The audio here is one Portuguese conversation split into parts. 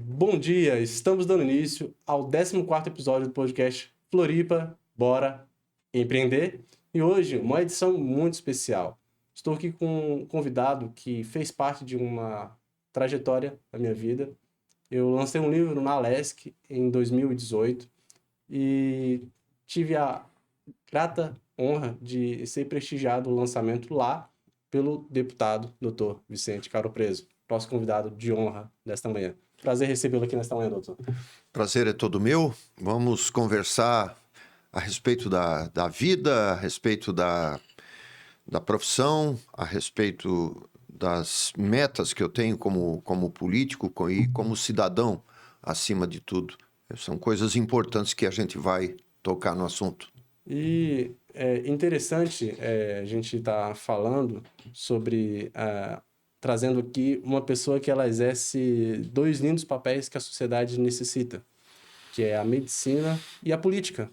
Bom dia, estamos dando início ao 14º episódio do podcast Floripa, Bora Empreender. E hoje, uma edição muito especial. Estou aqui com um convidado que fez parte de uma trajetória da minha vida. Eu lancei um livro na Alesc em 2018 e tive a grata honra de ser prestigiado o lançamento lá pelo deputado Dr. Vicente Caro Preso, nosso convidado de honra desta manhã. Prazer recebê-lo aqui nesta manhã, doutor. Prazer é todo meu. Vamos conversar a respeito da vida, a respeito da profissão, a respeito das metas que eu tenho como político e como cidadão, acima de tudo. São coisas importantes que a gente vai tocar no assunto. E é interessante a gente estar falando sobre, trazendo aqui uma pessoa que ela exerce dois lindos papéis que a sociedade necessita, que é a medicina e a política.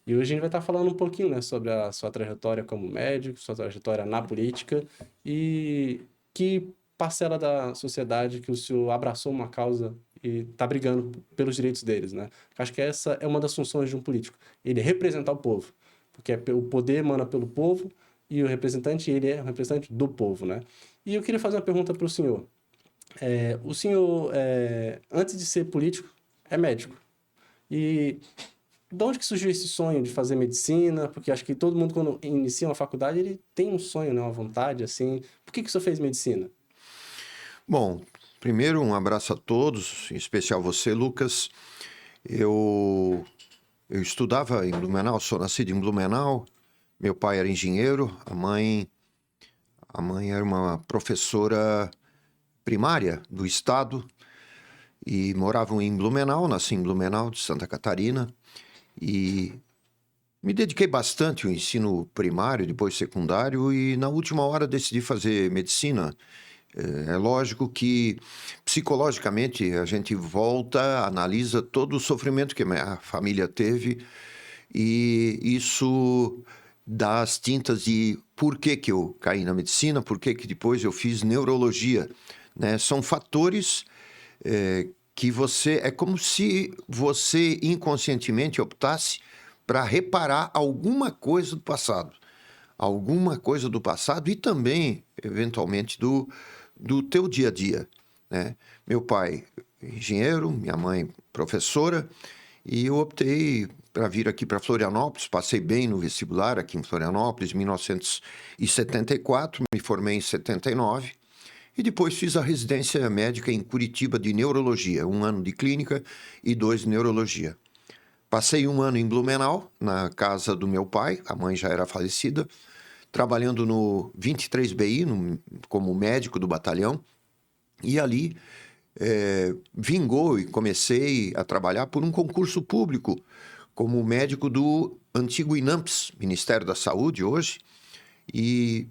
E hoje a gente vai estar falando um pouquinho, né, sobre a sua trajetória como médico, sua trajetória na política e que parcela da sociedade que o senhor abraçou uma causa e está brigando pelos direitos deles, né? Acho que essa é uma das funções de um político, ele representar o povo, porque o poder emana pelo povo e o representante, ele é o representante do povo, né? E eu queria fazer uma pergunta para o senhor. O senhor, antes de ser político, é médico. E de onde que surgiu esse sonho de fazer medicina? Porque acho que todo mundo, quando inicia uma faculdade, ele tem um sonho, né? Uma vontade, assim. Por que o senhor fez medicina? Bom, primeiro um abraço a todos, em especial você, Lucas. Eu estudava em Blumenau, sou nascido em Blumenau. Meu pai era engenheiro, a mãe era uma professora primária do estado e moravam em Blumenau, nasci em Blumenau, de Santa Catarina, e me dediquei bastante ao ensino primário, depois secundário, e na última hora decidi fazer medicina. É lógico que psicologicamente a gente volta, analisa todo o sofrimento que a minha família teve e isso dá as tintas de por que eu caí na medicina, por que depois eu fiz neurologia, né? São fatores que é como se você inconscientemente optasse para reparar alguma coisa do passado e também, eventualmente, do teu dia a dia, né? Meu pai, engenheiro, minha mãe, professora, e eu optei para vir aqui para Florianópolis, passei bem no vestibular aqui em Florianópolis, em 1974, me formei em 79, e depois fiz a residência médica em Curitiba de neurologia, 1 ano de clínica e 2 de neurologia. Passei 1 ano em Blumenau, na casa do meu pai, a mãe já era falecida, trabalhando no 23BI, como médico do batalhão, e ali vingou e comecei a trabalhar por um concurso público, como médico do antigo INAMPS, Ministério da Saúde hoje, e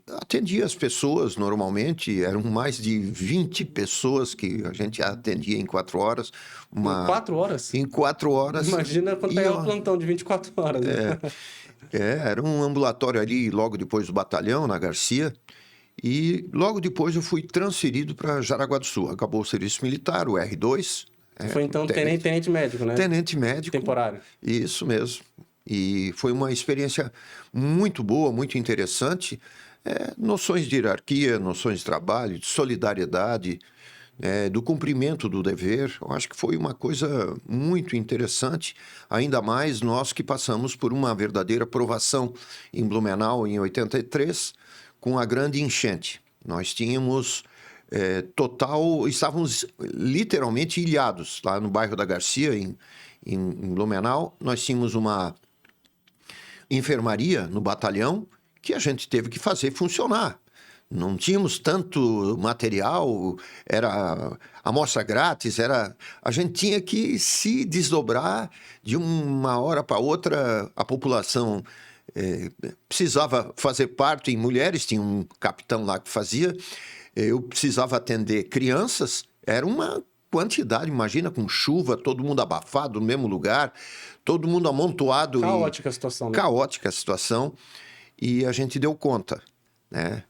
atendia as pessoas normalmente, eram mais de 20 pessoas que a gente atendia em 4 horas. Em 4 horas? Em 4 horas. Imagina quando pegar um plantão de 24 horas, né? Era um ambulatório ali logo depois do batalhão, na Garcia, e logo depois eu fui transferido para Jaraguá do Sul. Acabou o serviço militar, o R2. Foi então tenente médico, né? Tenente médico. Temporário. Isso mesmo. E foi uma experiência muito boa, muito interessante. Noções de hierarquia, noções de trabalho, de solidariedade, do cumprimento do dever. Eu acho que foi uma coisa muito interessante, ainda mais nós que passamos por uma verdadeira provação em Blumenau em 83, com a grande enchente. Nós tínhamos estávamos literalmente ilhados lá no bairro da Garcia, em Blumenau. Nós tínhamos uma enfermaria no batalhão que a gente teve que fazer funcionar. Não tínhamos tanto material, era amostra grátis, a gente tinha que se desdobrar de uma hora para outra. A população precisava fazer parto em mulheres, tinha um capitão lá que fazia, eu precisava atender crianças, era uma quantidade, imagina, com chuva, todo mundo abafado no mesmo lugar, todo mundo amontoado. Caótica a situação, né? Caótica a situação, e a gente deu conta, né?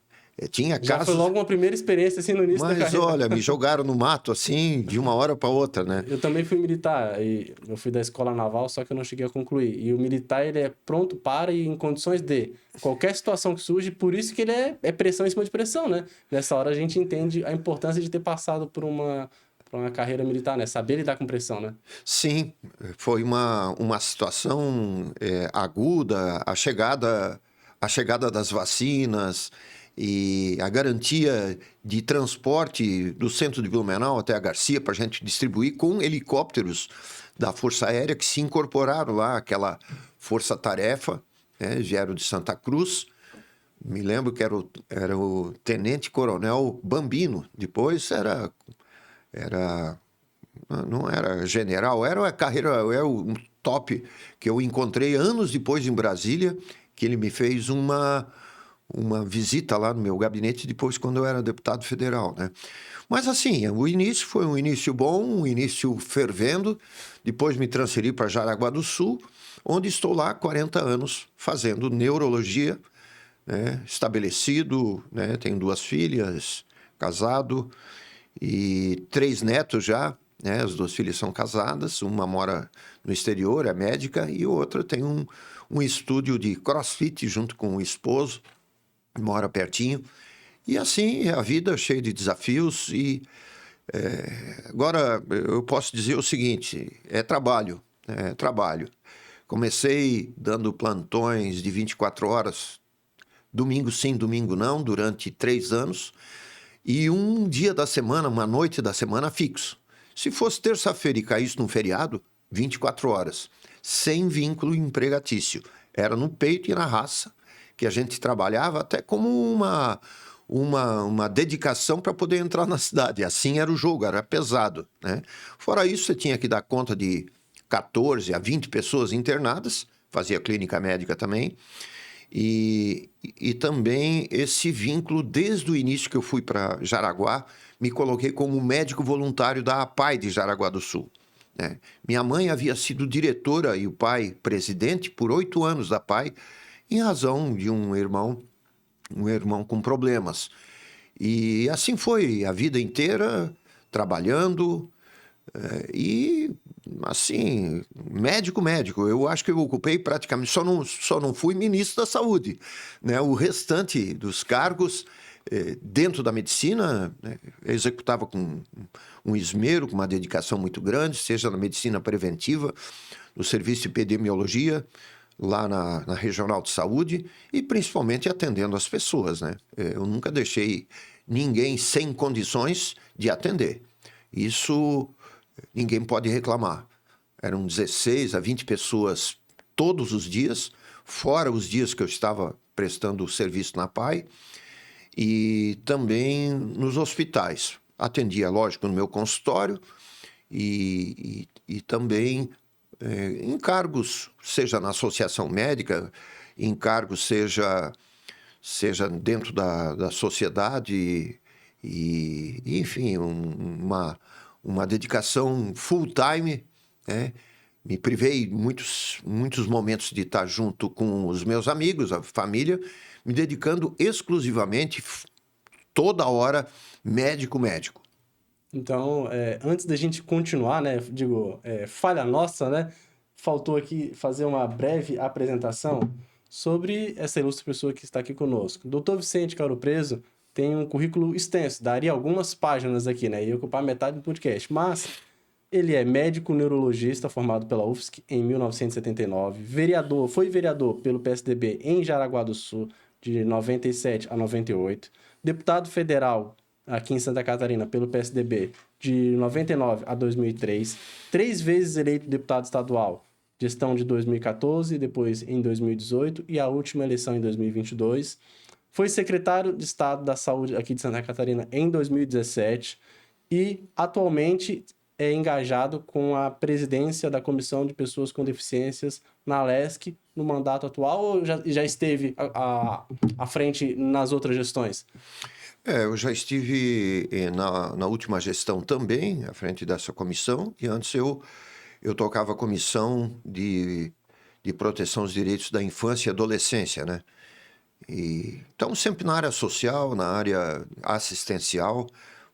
Tinha Já casos... foi logo uma primeira experiência, assim, no início da Mas carreira. olha, me jogaram no mato, assim, de uma hora para outra, né? Eu também fui militar, e eu fui da escola naval, só que eu não cheguei a concluir. E o militar, ele é pronto para e em condições de qualquer situação que surge, por isso que ele é pressão em cima de pressão, né? Nessa hora a gente entende a importância de ter passado por uma carreira militar, né? Saber lidar com pressão, né? Sim, foi uma situação aguda, a chegada das vacinas e a garantia de transporte do centro de Blumenau até a Garcia para a gente distribuir com helicópteros da Força Aérea que se incorporaram lá, aquela força-tarefa, né, vieram de Santa Cruz. Me lembro que era o tenente-coronel Bambino, depois era não era general, era a carreira, era um top que eu encontrei anos depois em Brasília, que ele me fez uma visita lá no meu gabinete depois quando eu era deputado federal, né? Mas assim, o início foi um início bom, um início fervendo, depois me transferi para Jaraguá do Sul, onde estou lá há 40 anos fazendo neurologia, né? Estabelecido, né? Tenho 2 filhas, casado e 3 netos já, né? As 2 filhas são casadas, uma mora no exterior, é médica, e outra tem um estúdio de CrossFit junto com o esposo, mora pertinho. E assim, a vida cheia de desafios e agora eu posso dizer o seguinte, é trabalho. Comecei dando plantões de 24 horas, domingo sim, domingo não, durante 3 anos, e um dia da semana, uma noite da semana fixo. Se fosse terça-feira e caísse num feriado, 24 horas, sem vínculo empregatício. Era no peito e na raça que a gente trabalhava até como uma dedicação para poder entrar na cidade. Assim era o jogo, era pesado, né? Fora isso, você tinha que dar conta de 14 a 20 pessoas internadas, fazia clínica médica também, e também esse vínculo, desde o início que eu fui para Jaraguá, me coloquei como médico voluntário da APAE de Jaraguá do Sul, né? Minha mãe havia sido diretora e o pai presidente por 8 anos da APAE, em razão de um irmão com problemas. E assim foi a vida inteira, trabalhando, e assim, médico. Eu acho que eu ocupei praticamente, só não fui ministro da Saúde, né? O restante dos cargos dentro da medicina, né, eu executava com um esmero, com uma dedicação muito grande, seja na medicina preventiva, no serviço de epidemiologia, lá na Regional de Saúde, e principalmente atendendo as pessoas, né? Eu nunca deixei ninguém sem condições de atender. Isso ninguém pode reclamar. Eram 16 a 20 pessoas todos os dias, fora os dias que eu estava prestando o serviço na PAI, e também nos hospitais. Atendia, lógico, no meu consultório e também encargos, seja na associação médica, encargos seja dentro da sociedade e enfim, uma dedicação full time, né? Me privei muitos momentos de estar junto com os meus amigos, a família, me dedicando exclusivamente, toda hora, médico. Então, antes da gente continuar, né, digo, falha nossa, né, faltou aqui fazer uma breve apresentação sobre essa ilustre pessoa que está aqui conosco. Dr. Vicente Cauro Preso tem um currículo extenso, daria algumas páginas aqui, né, ia ocupar metade do podcast, mas ele é médico neurologista formado pela UFSC em 1979, foi vereador pelo PSDB em Jaraguá do Sul de 97 a 98, deputado federal aqui em Santa Catarina pelo PSDB de 99 a 2003, 3 vezes eleito deputado estadual, gestão de 2014, depois em 2018 e a última eleição em 2022. Foi secretário de Estado da Saúde aqui de Santa Catarina em 2017 e atualmente é engajado com a presidência da Comissão de Pessoas com Deficiências na Alesc no mandato atual ou já esteve à frente nas outras gestões? Eu já estive na última gestão também, à frente dessa comissão, e antes eu tocava a comissão de proteção aos direitos da infância e adolescência, né? Então, sempre na área social, na área assistencial,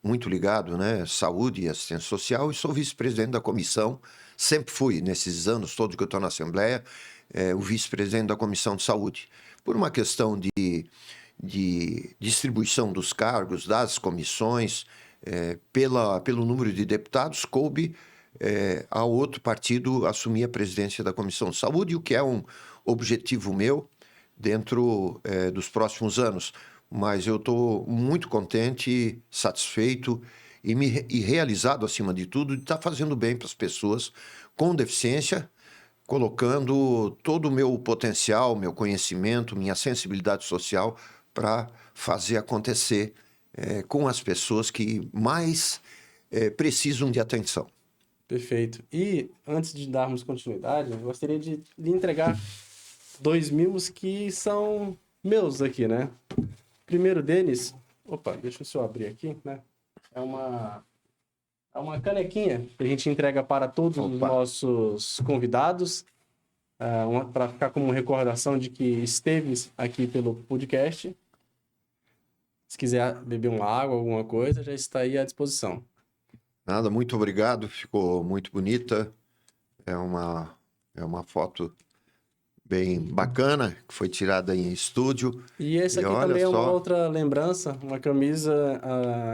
muito ligado, né? Saúde e assistência social, e sou vice-presidente da comissão, sempre fui, nesses anos todos que eu estou na Assembleia, o vice-presidente da Comissão de Saúde. Por uma questão de distribuição dos cargos, das comissões, pelo número de deputados, coube a outro partido assumir a presidência da Comissão de Saúde, o que é um objetivo meu dentro dos próximos anos. Mas eu estou muito contente, satisfeito e realizado, acima de tudo, de estar fazendo bem para as pessoas com deficiência, colocando todo o meu potencial, meu conhecimento, minha sensibilidade social para fazer acontecer com as pessoas que mais precisam de atenção. Perfeito. E antes de darmos continuidade, eu gostaria de lhe entregar 2 mimos que são meus aqui, né? Primeiro deles, opa, deixa eu só abrir aqui, né? É uma canequinha que a gente entrega para todos os nossos convidados, para ficar como recordação de que esteve aqui pelo podcast. Se quiser beber uma água, alguma coisa, já está aí à disposição. Nada, muito obrigado, ficou muito bonita. É uma foto bem bacana, que foi tirada em estúdio. E esse aqui também é uma outra lembrança, uma camisa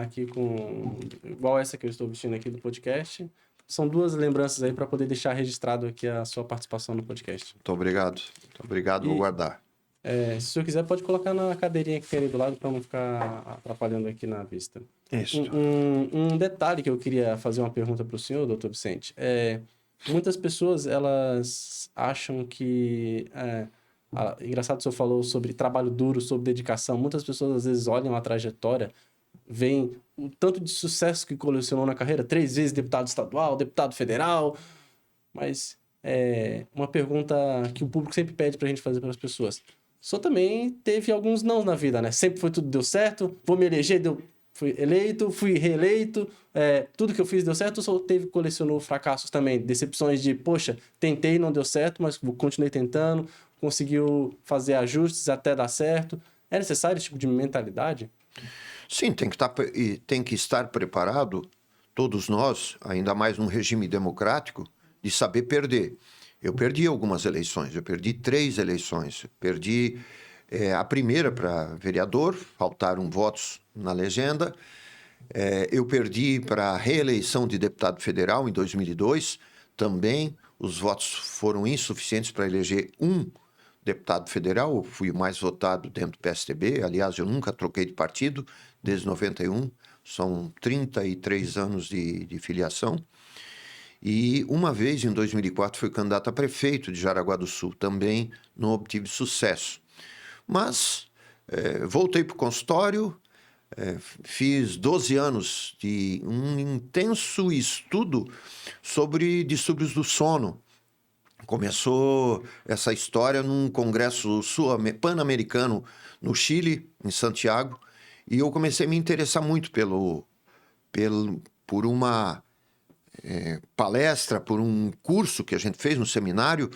aqui igual essa que eu estou vestindo aqui do podcast. São 2 lembranças aí para poder deixar registrado aqui a sua participação no podcast. Muito obrigado. Muito obrigado, vou guardar. Se o senhor quiser, pode colocar na cadeirinha que tem ali do lado para não ficar atrapalhando aqui na vista. Isso. Um detalhe que eu queria fazer uma pergunta para o senhor, doutor Vicente. Muitas pessoas, elas acham que... engraçado, o senhor falou sobre trabalho duro, sobre dedicação. Muitas pessoas, às vezes, olham a trajetória, veem o tanto de sucesso que colecionou na carreira, 3 vezes deputado estadual, deputado federal. Mas uma pergunta que o público sempre pede para a gente fazer para as pessoas. O senhor também teve alguns nãos na vida, né? Sempre foi tudo deu certo, vou me eleger, fui eleito, fui reeleito, tudo que eu fiz deu certo, ou só colecionou fracassos também, decepções de, poxa, tentei, não deu certo, mas continuei tentando, conseguiu fazer ajustes até dar certo. É necessário esse tipo de mentalidade? Sim, tem que estar preparado, todos nós, ainda mais num regime democrático, de saber perder. Eu perdi algumas eleições, eu perdi 3 eleições. Eu perdi a primeira para vereador, faltaram votos na legenda. Eu perdi para a reeleição de deputado federal em 2002, também os votos foram insuficientes para eleger um deputado federal. Eu fui o mais votado dentro do PSDB, aliás, eu nunca troquei de partido, desde 91, são 33 anos de filiação. E uma vez, em 2004, fui candidato a prefeito de Jaraguá do Sul. Também não obtive sucesso. Mas voltei para o consultório, fiz 12 anos de um intenso estudo sobre distúrbios do sono. Começou essa história num congresso pan-americano no Chile, em Santiago, e eu comecei a me interessar muito por uma palestra, por um curso que a gente fez no seminário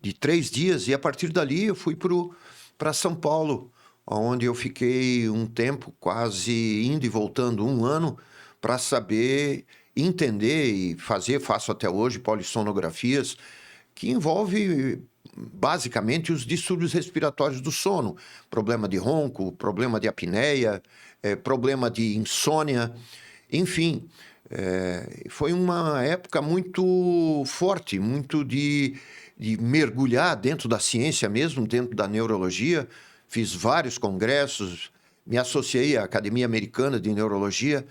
de 3 dias, e a partir dali eu fui para São Paulo, onde eu fiquei um tempo, quase indo e voltando 1 ano, para saber entender e faço até hoje polissonografias, que envolve basicamente os distúrbios respiratórios do sono, problema de ronco, problema de apneia, problema de insônia, enfim. Foi uma época muito forte, muito de mergulhar dentro da ciência mesmo, dentro da neurologia. Fiz vários congressos, me associei à Academia Americana de Neurologia.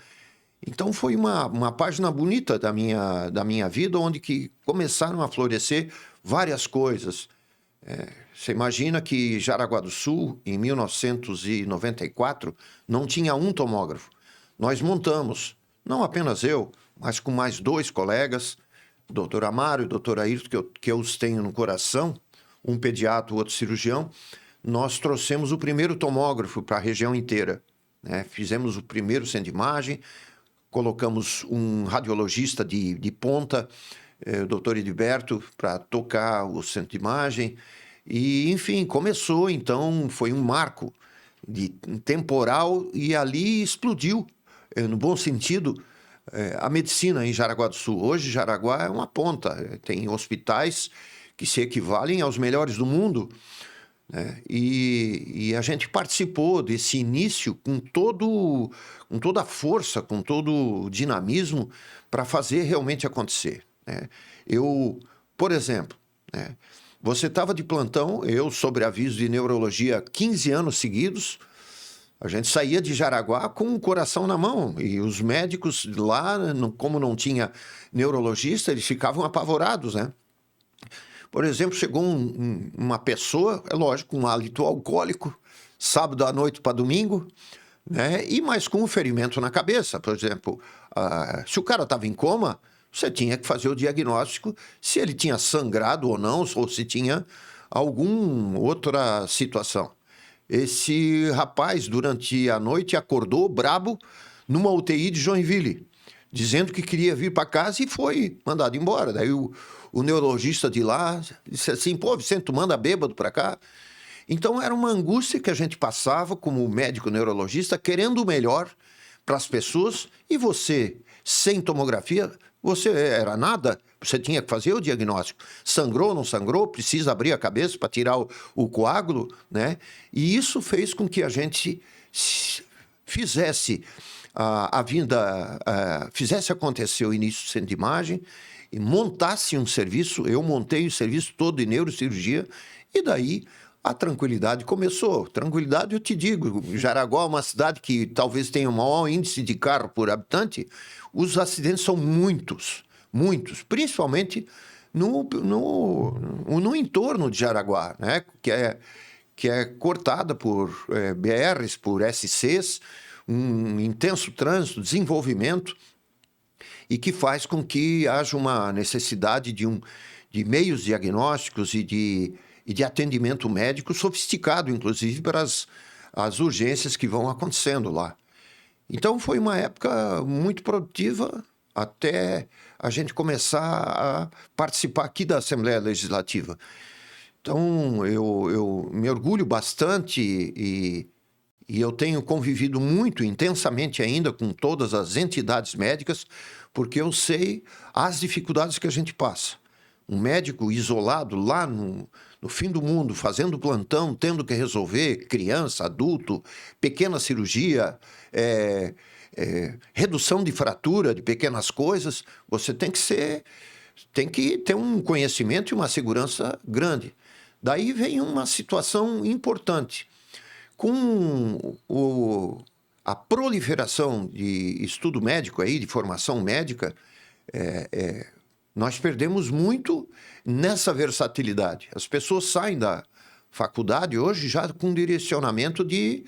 Então foi uma página bonita da minha vida, onde que começaram a florescer várias coisas. Você imagina que Jaraguá do Sul, em 1994, não tinha um tomógrafo. Nós montamos, não apenas eu, mas com mais 2 colegas, o doutor Amaro e o doutor Ayrton, que eu os tenho no coração, um pediatra, o outro cirurgião. Nós trouxemos o primeiro tomógrafo para a região inteira, né? Fizemos o primeiro centro de imagem, colocamos um radiologista de ponta, o doutor Edilberto, para tocar o centro de imagem, E, enfim, começou, então, foi um marco temporal e ali explodiu, no bom sentido, a medicina em Jaraguá do Sul. Hoje, Jaraguá é uma ponta, tem hospitais que se equivalem aos melhores do mundo, né? E a gente participou desse início com toda a força, com todo o dinamismo para fazer realmente acontecer, né? Por exemplo, né, você estava de plantão, eu sobre aviso de neurologia 15 anos seguidos, a gente saía de Jaraguá com o coração na mão e os médicos lá, como não tinha neurologista, eles ficavam apavorados, né? Por exemplo, chegou uma pessoa, é lógico, um hálito alcoólico, sábado à noite para domingo, né? E mais com um ferimento na cabeça. Por exemplo, se o cara estava em coma, você tinha que fazer o diagnóstico se ele tinha sangrado ou não, ou se tinha alguma outra situação. Esse rapaz, durante a noite, acordou brabo numa UTI de Joinville, dizendo que queria vir para casa e foi mandado embora. Daí o neurologista de lá disse assim, pô, Vicente, tu manda bêbado para cá? Então era uma angústia que a gente passava como médico neurologista, querendo o melhor para as pessoas, e você, sem tomografia, você era nada, você tinha que fazer o diagnóstico. Sangrou, não sangrou, precisa abrir a cabeça para tirar o coágulo, né? E isso fez com que a gente fizesse fizesse acontecer o início do centro de imagem e montasse um serviço. Eu montei o serviço todo de neurocirurgia e daí a tranquilidade começou. Tranquilidade, eu te digo, Jaraguá é uma cidade que talvez tenha o maior índice de carro por habitante. Os acidentes são muitos, principalmente no entorno de Jaraguá, né? que é cortada por BRs, por SCs, um intenso trânsito, desenvolvimento, e que faz com que haja uma necessidade de meios diagnósticos e de atendimento médico sofisticado, inclusive, para as urgências que vão acontecendo lá. Então, foi uma época muito produtiva até a gente começar a participar aqui da Assembleia Legislativa. Então, eu me orgulho bastante e eu tenho convivido muito intensamente ainda com todas as entidades médicas, porque eu sei as dificuldades que a gente passa. Um médico isolado lá no fim do mundo, fazendo plantão, tendo que resolver criança, adulto, pequena cirurgia, redução de fratura de pequenas coisas, você tem que ter um conhecimento e uma segurança grande. Daí vem uma situação importante. Com a proliferação de estudo médico, aí, de formação médica, nós perdemos muito nessa versatilidade. As pessoas saem da faculdade hoje já com direcionamento de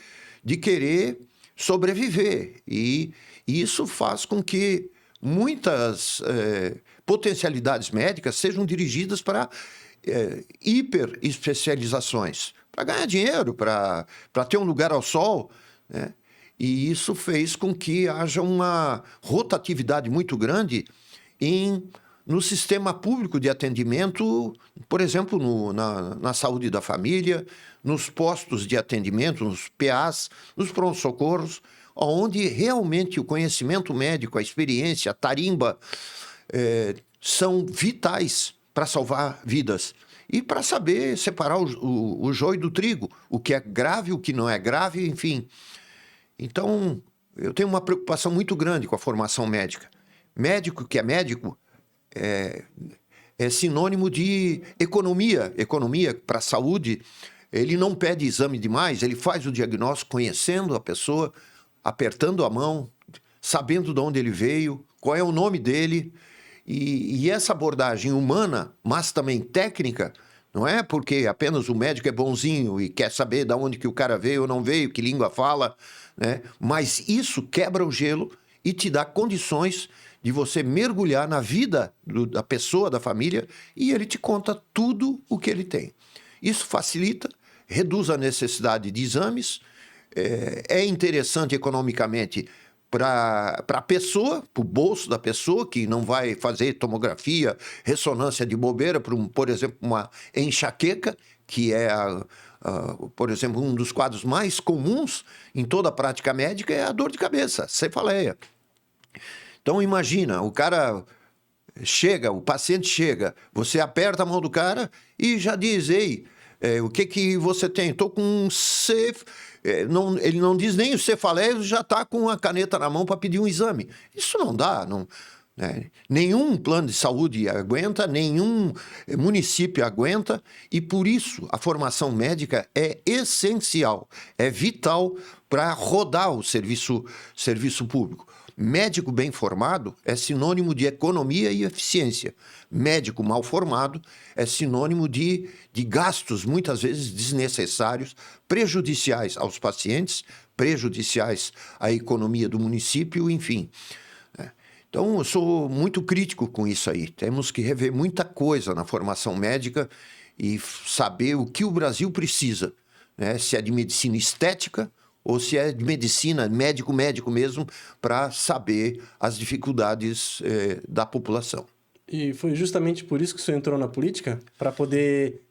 querer sobreviver. E isso faz com que muitas potencialidades médicas sejam dirigidas para hiperespecializações, para ganhar dinheiro, para ter um lugar ao sol, né? E isso fez com que haja uma rotatividade muito grande no sistema público de atendimento, por exemplo, na saúde da família, nos postos de atendimento, nos PAs, nos pronto-socorros, onde realmente o conhecimento médico, a experiência, a tarimba, são vitais para salvar vidas e para saber separar o joio do trigo, o que é grave, o que não é grave, enfim. Então, eu tenho uma preocupação muito grande com a formação médica. Médico que é médico é sinônimo de economia. Economia para a saúde, ele não pede exame demais, ele faz o diagnóstico conhecendo a pessoa, apertando a mão, sabendo de onde ele veio, qual é o nome dele. E essa abordagem humana, mas também técnica, não é porque apenas o médico é bonzinho e quer saber de onde que o cara veio ou não veio, que língua fala, né? Mas isso quebra o gelo e te dá condições de você mergulhar na vida da pessoa, da família, e ele te conta tudo o que ele tem. Isso facilita, reduz a necessidade de exames, é interessante economicamente para a pessoa, para o bolso da pessoa, que não vai fazer tomografia, ressonância de bobeira, por exemplo, uma enxaqueca, que é, por exemplo, um dos quadros mais comuns em toda a prática médica é a dor de cabeça, cefaleia. Então, imagina, o cara chega, o paciente chega, você aperta a mão do cara e já diz, ei, o que você tem? Estou com um ele não diz nem o cefaleia, já está com a caneta na mão para pedir um exame. Isso não dá, não, né? Nenhum plano de saúde aguenta, nenhum município aguenta, e por isso a formação médica é essencial, é vital para rodar o serviço público. Médico bem formado é sinônimo de economia e eficiência. Médico mal formado é sinônimo de gastos, muitas vezes desnecessários, prejudiciais aos pacientes, prejudiciais à economia do município, enfim. Então, eu sou muito crítico com isso aí. Temos que rever muita coisa na formação médica e saber o que o Brasil precisa, né? Se é de medicina estética ou se é de medicina, médico mesmo, para saber as dificuldades da população. E foi justamente por isso que o senhor entrou na política? Para poder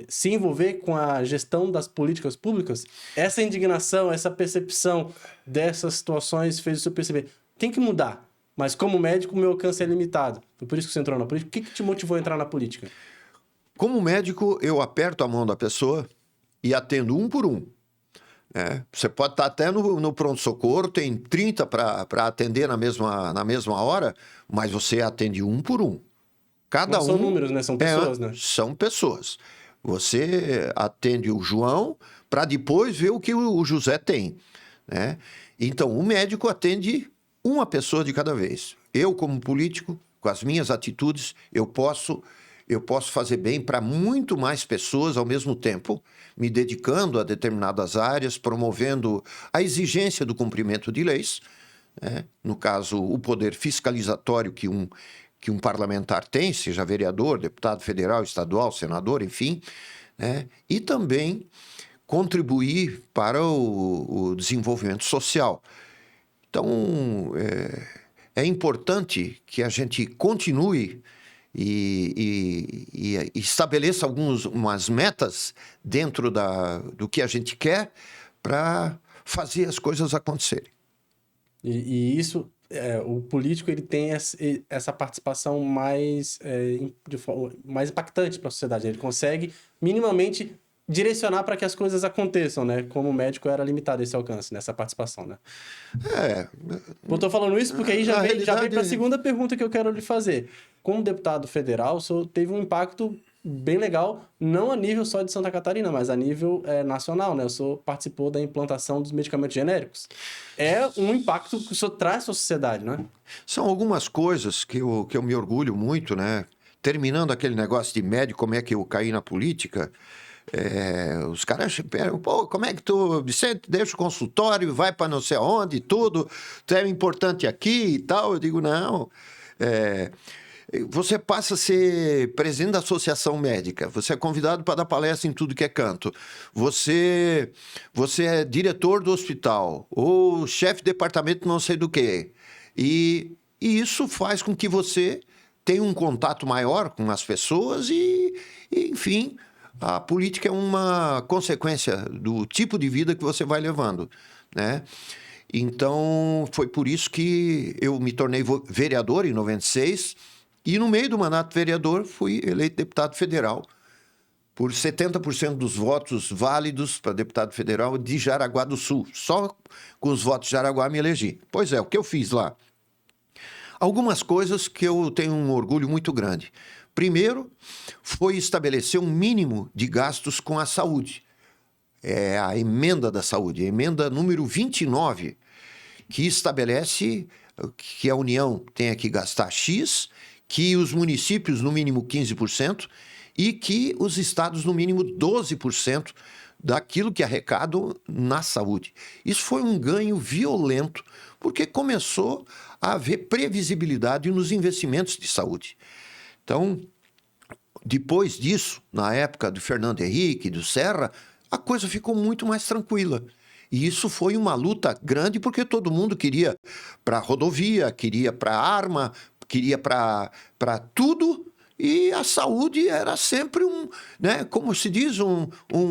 se envolver com a gestão das políticas públicas? Essa indignação, essa percepção dessas situações fez o senhor perceber, tem que mudar, mas como médico o meu alcance é limitado. Foi por isso que você entrou na política? O que te motivou a entrar na política? Como médico, eu aperto a mão da pessoa e atendo um por um. Você pode estar até no pronto-socorro, tem 30 para atender na mesma hora, mas você atende um por um. Cada Não são números, né? São pessoas, né? São pessoas. Você atende o João para depois ver o que o José tem, né? Então, o médico atende uma pessoa de cada vez. Eu, como político, com as minhas atitudes, eu posso fazer bem para muito mais pessoas ao mesmo tempo, me dedicando a determinadas áreas, promovendo a exigência do cumprimento de leis, né? No caso, o poder fiscalizatório que um parlamentar tem, seja vereador, deputado federal, estadual, senador, enfim, né? E também contribuir para o desenvolvimento social. Então, é importante que a gente continue e estabeleça umas metas dentro do que a gente quer para fazer as coisas acontecerem. E isso, o político ele tem essa participação mais impactante para a sociedade. Ele consegue minimamente direcionar para que as coisas aconteçam, né? Como médico era limitado esse alcance, nessa participação, né? Eu tô falando isso porque aí já vem para a segunda pergunta que eu quero lhe fazer. Como deputado federal, o senhor teve um impacto bem legal, não a nível só de Santa Catarina, mas a nível nacional, né? O senhor participou da implantação dos medicamentos genéricos. É um impacto que o senhor traz à sociedade, né? São algumas coisas que eu me orgulho muito, né? Terminando aquele negócio de médico, como é que eu caí na política... os caras perguntam, pô, como é que tu, Vicente, deixa o consultório, vai para não sei aonde, tudo, tu é importante aqui e tal. Eu digo, não, você passa a ser presidente da associação médica, você é convidado para dar palestra em tudo que é canto, você é diretor do hospital, ou chefe de departamento não sei do que, e isso faz com que você tenha um contato maior com as pessoas e enfim... A política é uma consequência do tipo de vida que você vai levando, né? Então, foi por isso que eu me tornei vereador em 96 e, no meio do mandato de vereador, fui eleito deputado federal por 70% dos votos válidos para deputado federal de Jaraguá do Sul. Só com os votos de Jaraguá me elegi. Pois é, o que eu fiz lá? Algumas coisas que eu tenho um orgulho muito grande. Primeiro, foi estabelecer um mínimo de gastos com a saúde. É a emenda da saúde, a emenda número 29, que estabelece que a União tenha que gastar X, que os municípios, no mínimo 15%, e que os estados, no mínimo 12% daquilo que arrecadam na saúde. Isso foi um ganho violento, porque começou a haver previsibilidade nos investimentos de saúde. Então, depois disso, na época do Fernando Henrique, do Serra, a coisa ficou muito mais tranquila. E isso foi uma luta grande, porque todo mundo queria para rodovia, queria para arma, queria para tudo, E a saúde era sempre né, como se diz,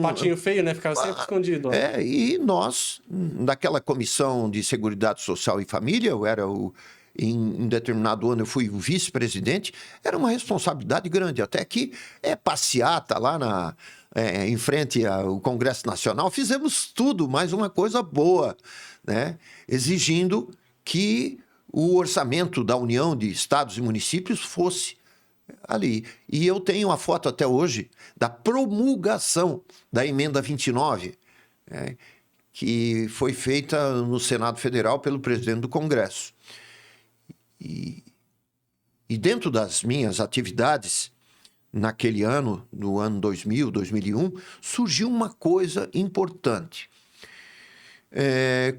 patinho feio, né? Ficava sempre escondido. Ó. E nós, naquela comissão de Seguridade Social e Família, em determinado ano eu fui o vice-presidente, era uma responsabilidade grande, até que passeata lá em frente ao Congresso Nacional, fizemos tudo, mais uma coisa boa, né? Exigindo que o orçamento da União de Estados e Municípios fosse ali. E eu tenho a foto até hoje da promulgação da emenda 29, né, que foi feita no Senado Federal pelo presidente do Congresso. E dentro das minhas atividades, naquele ano, no ano 2000, 2001, surgiu uma coisa importante.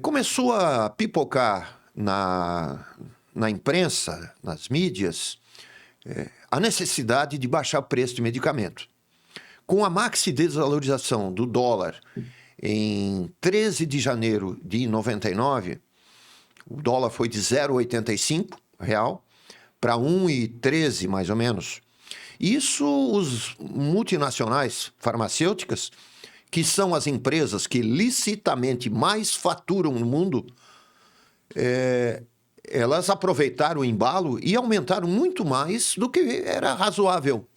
Começou a pipocar na imprensa, nas mídias, a necessidade de baixar o preço de medicamento. Com a maxi desvalorização do dólar em 13 de janeiro de 99, o dólar foi de 0,85 real para 1,13 mais ou menos. Isso os multinacionais farmacêuticas, que são as empresas que licitamente mais faturam no mundo, elas aproveitaram o embalo e aumentaram muito mais do que era razoável.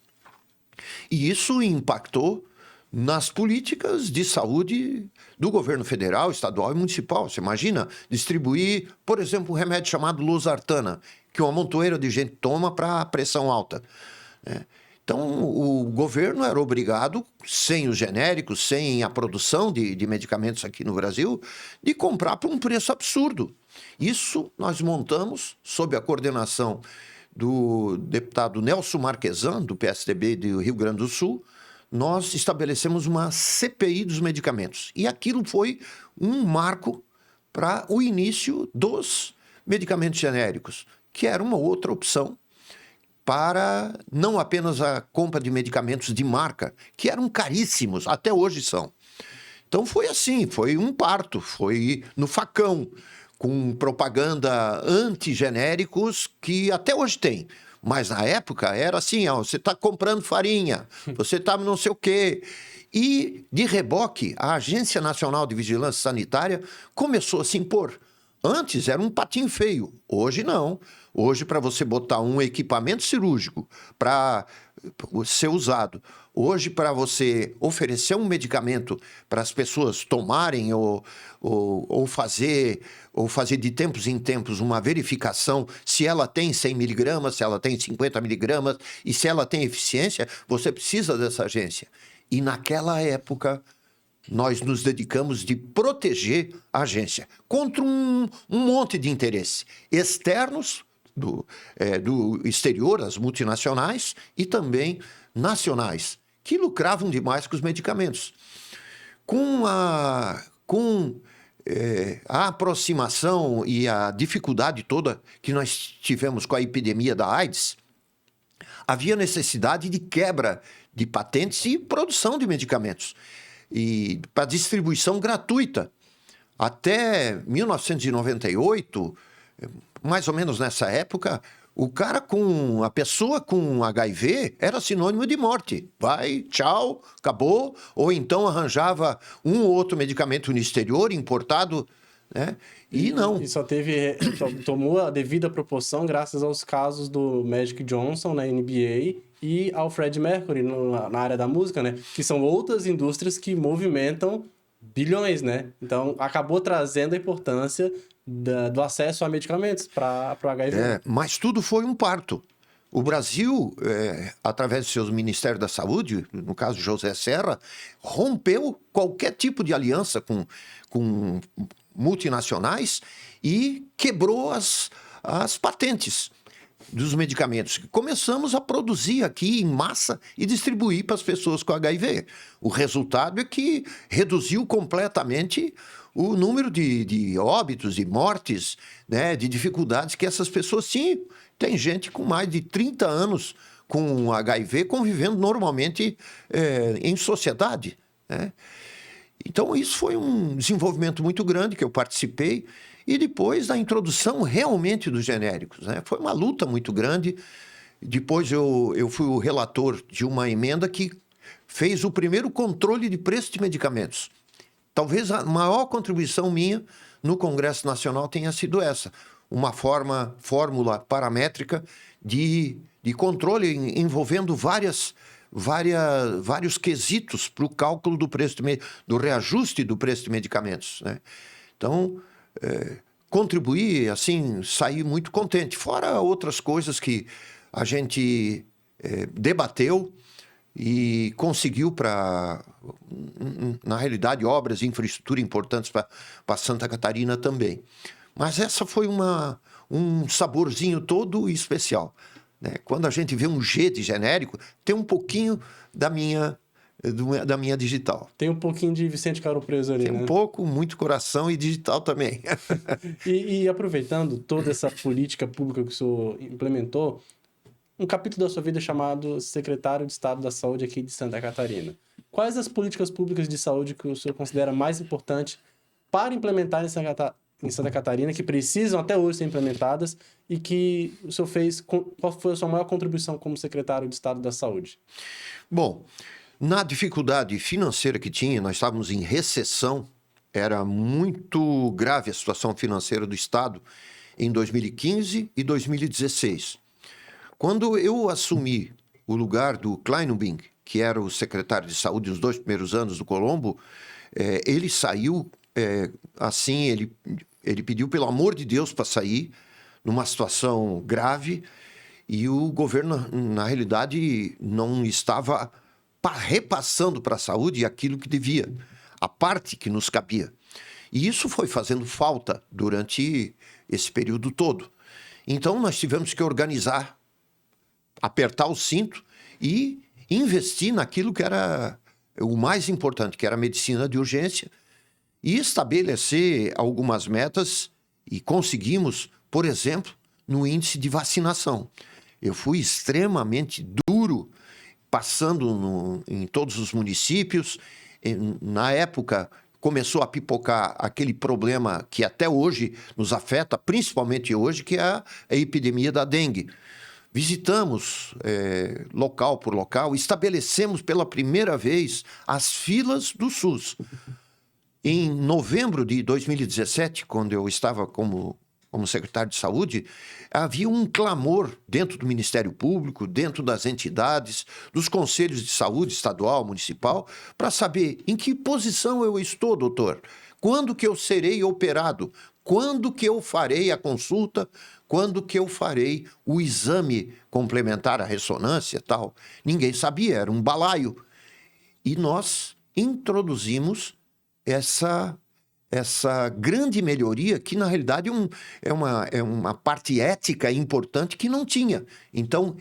E isso impactou nas políticas de saúde do governo federal, estadual e municipal. Você imagina distribuir, por exemplo, um remédio chamado losartana, que uma montoeira de gente toma para pressão alta. Então, o governo era obrigado, sem os genéricos, sem a produção de medicamentos aqui no Brasil, de comprar por um preço absurdo. Isso nós montamos sob a coordenação do deputado Nelson Marquesan, do PSDB do Rio Grande do Sul. Nós estabelecemos uma CPI dos medicamentos. E aquilo foi um marco para o início dos medicamentos genéricos, que era uma outra opção para não apenas a compra de medicamentos de marca, que eram caríssimos, até hoje são. Então foi assim, foi um parto, foi no facão, com propaganda anti-genéricos que até hoje tem. Mas na época era assim, ó, você está comprando farinha, você está não sei o quê. E, de reboque, a Agência Nacional de Vigilância Sanitária começou a se impor. Antes era um patinho feio, hoje não. Hoje, para você botar um equipamento cirúrgico para ser usado, hoje, para você oferecer um medicamento para as pessoas tomarem ou fazer de tempos em tempos uma verificação se ela tem 100 miligramas, se ela tem 50 miligramas e se ela tem eficiência, você precisa dessa agência. E naquela época, nós nos dedicamos de proteger a agência contra um monte de interesses externos do exterior, as multinacionais, e também nacionais, que lucravam demais com os medicamentos. Com a aproximação e a dificuldade toda que nós tivemos com a epidemia da AIDS, havia necessidade de quebra de patentes e produção de medicamentos, e para distribuição gratuita. Até 1998, mais ou menos nessa época, a pessoa com HIV era sinônimo de morte. Vai, tchau, acabou. Ou então arranjava um ou outro medicamento no exterior, importado, né? E não. E só tomou a devida proporção graças aos casos do Magic Johnson na NBA e ao Freddie Mercury na área da música, né? Que são outras indústrias que movimentam bilhões, né? Então, acabou trazendo a importância do acesso a medicamentos para o HIV. Mas tudo foi um parto. O Brasil, através do seu Ministério da Saúde, no caso José Serra, rompeu qualquer tipo de aliança com multinacionais e quebrou as patentes dos medicamentos. Começamos a produzir aqui em massa e distribuir para as pessoas com HIV. O resultado é que reduziu completamente o número de óbitos, de mortes, né, de dificuldades que essas pessoas tinham. Tem gente com mais de 30 anos com HIV convivendo normalmente em sociedade, né? Então, isso foi um desenvolvimento muito grande que eu participei. E depois da introdução realmente dos genéricos, né? Foi uma luta muito grande. Depois eu fui o relator de uma emenda que fez o primeiro controle de preço de medicamentos. Talvez a maior contribuição minha no Congresso Nacional tenha sido essa. Uma fórmula paramétrica de controle envolvendo vários quesitos para o cálculo do preço do reajuste do preço de medicamentos, né? Então, contribuí, assim, saí muito contente. Fora outras coisas que a gente debateu e conseguiu na realidade, obras de infraestrutura importantes para Santa Catarina também. Mas essa foi um saborzinho todo especial, né? Quando a gente vê um G de genérico, tem um pouquinho da minha digital. Tem um pouquinho de Vicente Caro Preso ali, tem né? Um pouco, muito coração e digital também. E aproveitando toda essa política pública que o senhor implementou, um capítulo da sua vida chamado Secretário de Estado da Saúde aqui de Santa Catarina. Quais as políticas públicas de saúde que o senhor considera mais importantes para implementar em Santa Catarina, que precisam até hoje ser implementadas, e que o senhor fez? Qual foi a sua maior contribuição como secretário de Estado da Saúde? Bom, na dificuldade financeira que tinha, nós estávamos em recessão, era muito grave a situação financeira do Estado em 2015 e 2016. Quando eu assumi o lugar do Kleinubing, que era o secretário de saúde nos 2 primeiros anos do Colombo, ele saiu assim, ele pediu pelo amor de Deus para sair, numa situação grave, e o governo, na realidade, não estava repassando para a saúde aquilo que devia, a parte que nos cabia. E isso foi fazendo falta durante esse período todo. Então, nós tivemos que organizar, apertar o cinto e investir naquilo que era o mais importante, que era a medicina de urgência, e estabelecer algumas metas, e conseguimos, por exemplo, no índice de vacinação. Eu fui extremamente duro, passando em todos os municípios. Na época, começou a pipocar aquele problema que até hoje nos afeta, principalmente hoje, que é a epidemia da dengue. Visitamos local por local, estabelecemos pela primeira vez as filas do SUS. Em novembro de 2017, quando eu estava como secretário de saúde, havia um clamor dentro do Ministério Público, dentro das entidades, dos conselhos de saúde estadual, municipal, para saber em que posição eu estou, doutor. Quando que eu serei operado? Quando que eu farei a consulta? Quando que eu farei o exame complementar, a ressonância e tal? Ninguém sabia, era um balaio. E nós introduzimos essa grande melhoria que, na realidade, é uma parte ética importante que não tinha. Então,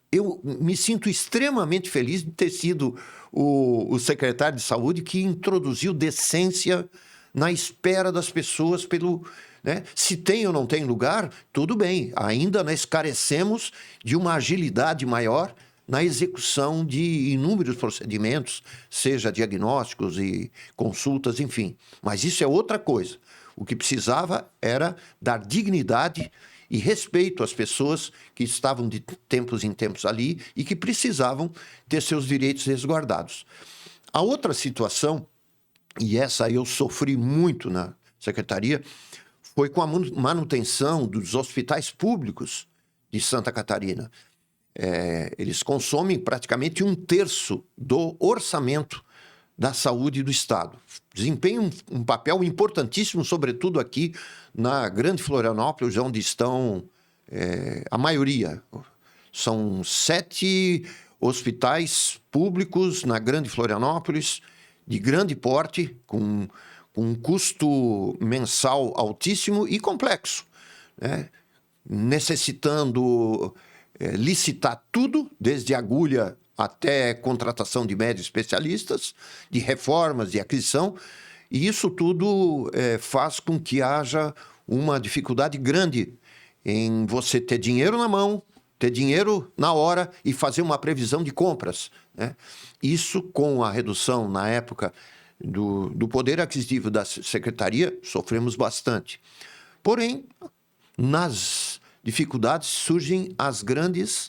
eu me sinto extremamente feliz de ter sido o secretário de saúde que introduziu decência na espera das pessoas né? Se tem ou não tem lugar, tudo bem. Ainda nós carecemos de uma agilidade maior na execução de inúmeros procedimentos, seja diagnósticos e consultas, enfim. Mas isso é outra coisa. O que precisava era dar dignidade e respeito às pessoas que estavam de tempos em tempos ali e que precisavam ter seus direitos resguardados. A outra situação, e essa eu sofri muito na secretaria, foi com a manutenção dos hospitais públicos de Santa Catarina. Eles consomem praticamente 1/3 do orçamento da saúde do Estado. Desempenham um papel importantíssimo, sobretudo aqui na Grande Florianópolis, onde estão a maioria. São 7 hospitais públicos na Grande Florianópolis, de grande porte, com um custo mensal altíssimo e complexo, né? Necessitando licitar tudo, desde agulha até contratação de médicos especialistas, de reformas, de aquisição, e isso tudo faz com que haja uma dificuldade grande em você ter dinheiro na mão, ter dinheiro na hora e fazer uma previsão de compras, né? Isso, com a redução, na época, do poder aquisitivo da secretaria, sofremos bastante. Porém, dificuldades surgem as grandes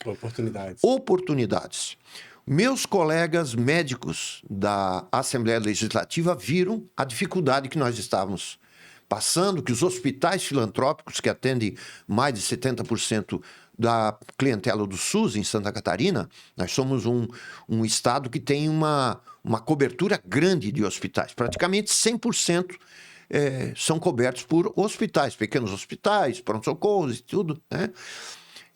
oportunidades. Meus colegas médicos da Assembleia Legislativa viram a dificuldade que nós estávamos passando, que os hospitais filantrópicos, que atendem mais de 70% da clientela do SUS em Santa Catarina, nós somos um estado que tem uma cobertura grande de hospitais, praticamente 100% são cobertos por hospitais, pequenos hospitais, pronto-socorros e tudo, né?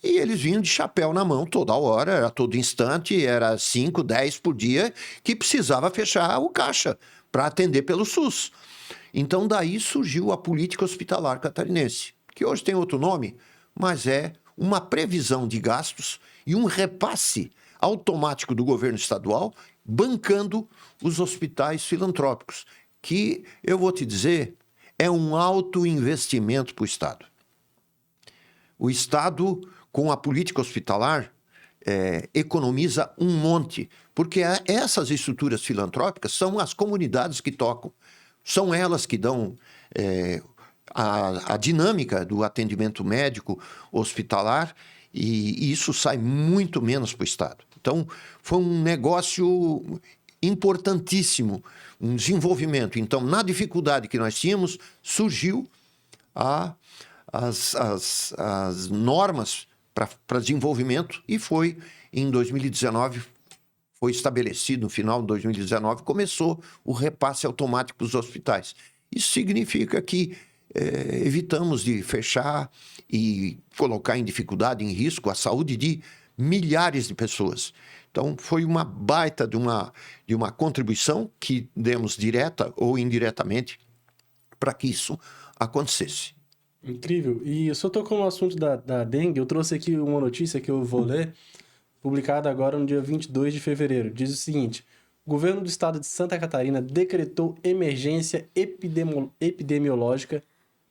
E eles vinham de chapéu na mão toda hora, era todo instante, era 5, 10 por dia, que precisava fechar o caixa para atender pelo SUS. Então, daí surgiu a política hospitalar catarinense, que hoje tem outro nome, mas é uma previsão de gastos e um repasse automático do governo estadual bancando os hospitais filantrópicos, que, eu vou te dizer, é um alto investimento para o Estado. O Estado, com a política hospitalar, economiza um monte, porque essas estruturas filantrópicas são as comunidades que tocam, são elas que dão a dinâmica do atendimento médico hospitalar, e isso sai muito menos para o Estado. Então, foi um negócio importantíssimo, um desenvolvimento. Então, na dificuldade que nós tínhamos, surgiu as normas para desenvolvimento, e foi em 2019, foi estabelecido no final de 2019, começou o repasse automático dos hospitais. Isso significa que evitamos de fechar e colocar em dificuldade, em risco, a saúde de milhares de pessoas. Então, foi uma baita de uma contribuição que demos direta ou indiretamente para que isso acontecesse. Incrível. E o senhor tocou no assunto da dengue. Eu trouxe aqui uma notícia que eu vou ler, publicada agora no dia 22 de fevereiro. Diz o seguinte: o governo do estado de Santa Catarina decretou emergência epidemiológica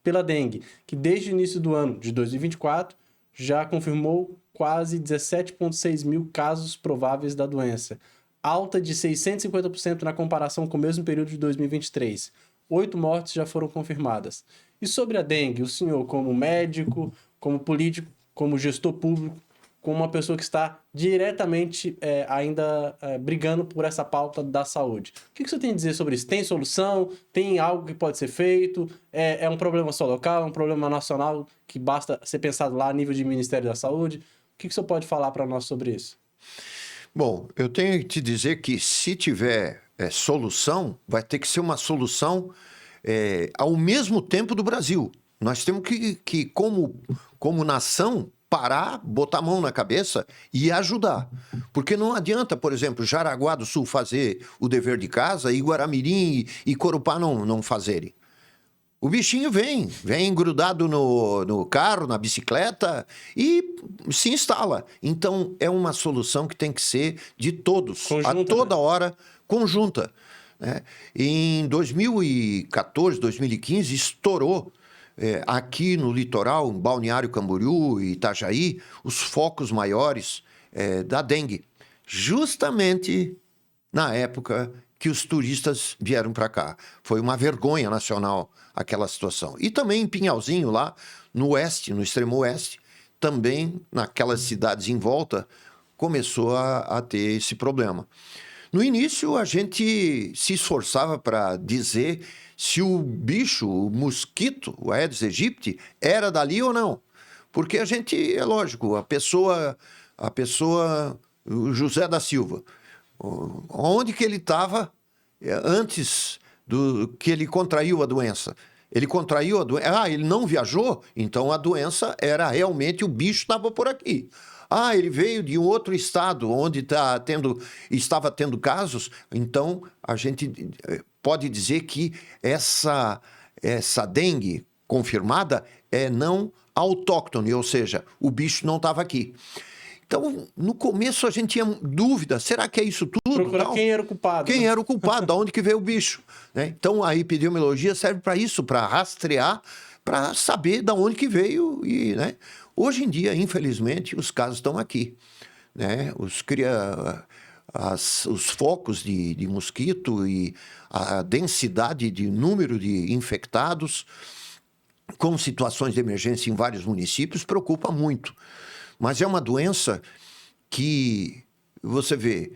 pela dengue, que desde o início do ano de 2024 já confirmou quase 17,6 mil casos prováveis da doença, alta de 650% na comparação com o mesmo período de 2023. 8 mortes já foram confirmadas. E sobre a dengue, o senhor, como médico, como político, como gestor público, como uma pessoa que está diretamente ainda brigando por essa pauta da saúde, o que o senhor tem a dizer sobre isso? Tem solução? Tem algo que pode ser feito? É um problema só local? É um problema nacional que basta ser pensado lá a nível de Ministério da Saúde? O que o senhor pode falar para nós sobre isso? Bom, eu tenho que te dizer que se tiver solução, vai ter que ser uma solução ao mesmo tempo do Brasil. Nós temos que como nação, parar, botar a mão na cabeça e ajudar. Porque não adianta, por exemplo, Jaraguá do Sul fazer o dever de casa e Guaramirim e Corupá não fazerem. O bichinho vem grudado no carro, na bicicleta e se instala. Então, é uma solução que tem que ser de todos, conjunta, a toda hora, conjunta. Né? Em 2014, 2015, estourou aqui no litoral, em Balneário Camboriú e Itajaí, os focos maiores da dengue. Justamente na época que os turistas vieram para cá. Foi uma vergonha nacional aquela situação. E também em Pinhalzinho, lá no oeste, no extremo oeste, também naquelas cidades em volta, começou a ter esse problema. No início, a gente se esforçava para dizer se o bicho, o mosquito, o Aedes aegypti, era dali ou não. Porque a gente, é lógico, a pessoa, o José da Silva, onde que ele estava antes do que ele contraiu a doença? Ele contraiu a doença. Ele não viajou? Então a doença era realmente o bicho estava por aqui. Ele veio de um outro estado onde estava tendo casos. Então a gente pode dizer que essa dengue confirmada é não autóctone, ou seja, o bicho não estava aqui. Então, no começo a gente tinha dúvida, será que é isso tudo? Procurar quem era o culpado. Quem era o culpado, de onde que veio o bicho. Né? Então, a epidemiologia serve para isso, para rastrear, para saber de onde que veio. Né? Hoje em dia, infelizmente, os casos estão aqui. Né? Os focos de mosquito e a densidade de número de infectados com situações de emergência em vários municípios, preocupa muito. Mas é uma doença que, você vê,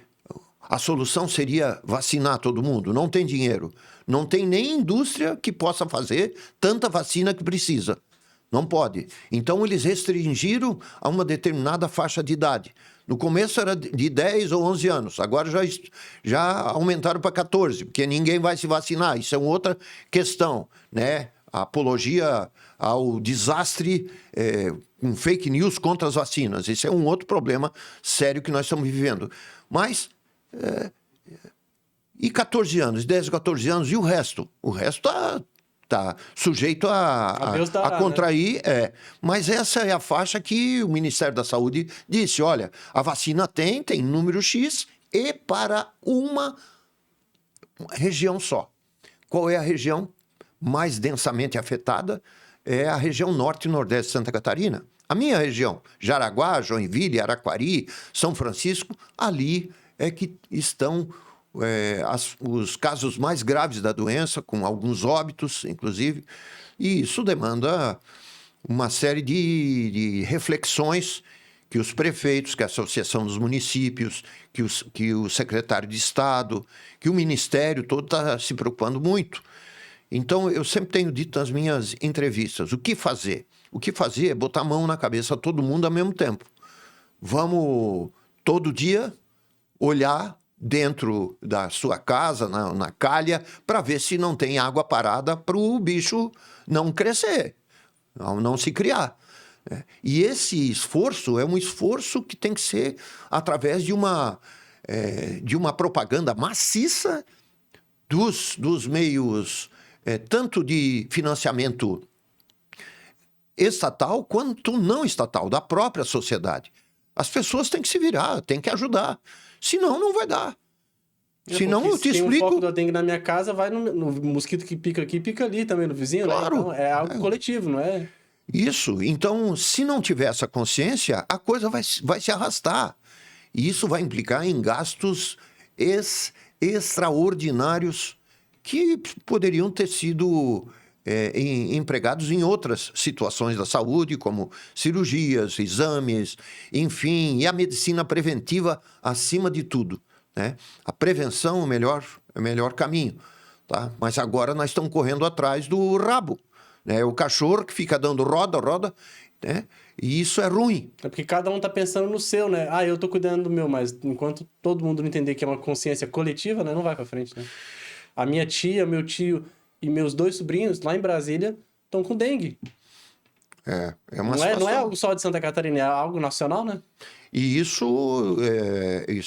a solução seria vacinar todo mundo. Não tem dinheiro. Não tem nem indústria que possa fazer tanta vacina que precisa. Não pode. Então, eles restringiram a uma determinada faixa de idade. No começo era de 10 ou 11 anos. Agora já aumentaram para 14, porque ninguém vai se vacinar. Isso é uma outra questão, né? A apologia ao desastre com fake news contra as vacinas. Esse é um outro problema sério que nós estamos vivendo. Mas, e 14 anos, 10, 14 anos, e o resto? O resto está sujeito a contrair. Né? Mas essa é a faixa que o Ministério da Saúde disse, olha, a vacina tem número X e para uma região só. Qual é a região mais densamente afetada? É a região norte e nordeste de Santa Catarina. A minha região, Jaraguá, Joinville, Araquari, São Francisco, ali é que estão os casos mais graves da doença, com alguns óbitos, inclusive, e isso demanda uma série de reflexões que os prefeitos, que a Associação dos Municípios, que o secretário de Estado, que o Ministério todo está se preocupando muito. Então, eu sempre tenho dito nas minhas entrevistas, o que fazer? O que fazer é botar a mão na cabeça de todo mundo ao mesmo tempo. Vamos, todo dia, olhar dentro da sua casa, na calha, para ver se não tem água parada para o bicho não crescer, não se criar. E esse esforço é um esforço que tem que ser através de uma propaganda maciça dos meios, tanto de financiamento estatal quanto não estatal, da própria sociedade. As pessoas têm que se virar, têm que ajudar. Senão, não vai dar. Senão, eu te explico... Tem um foco da dengue na minha casa, vai no mosquito que pica aqui, pica ali também no vizinho. Claro. Né? Então, é algo coletivo, não é? Isso. Então, se não tiver essa consciência, a coisa vai se arrastar. E isso vai implicar em gastos extraordinários que poderiam ter sido empregados em outras situações da saúde, como cirurgias, exames, enfim, e a medicina preventiva acima de tudo. Né? A prevenção é o melhor caminho. Tá? Mas agora nós estamos correndo atrás do rabo. Né? O cachorro que fica dando roda, né? E isso é ruim. É porque cada um está pensando no seu, né? Ah, eu estou cuidando do meu, mas enquanto todo mundo não entender que é uma consciência coletiva, né? Não vai para frente, né? A minha tia, meu tio e meus 2 sobrinhos lá em Brasília estão com dengue. É uma situação... Não é algo só de Santa Catarina, é algo nacional, né? E isso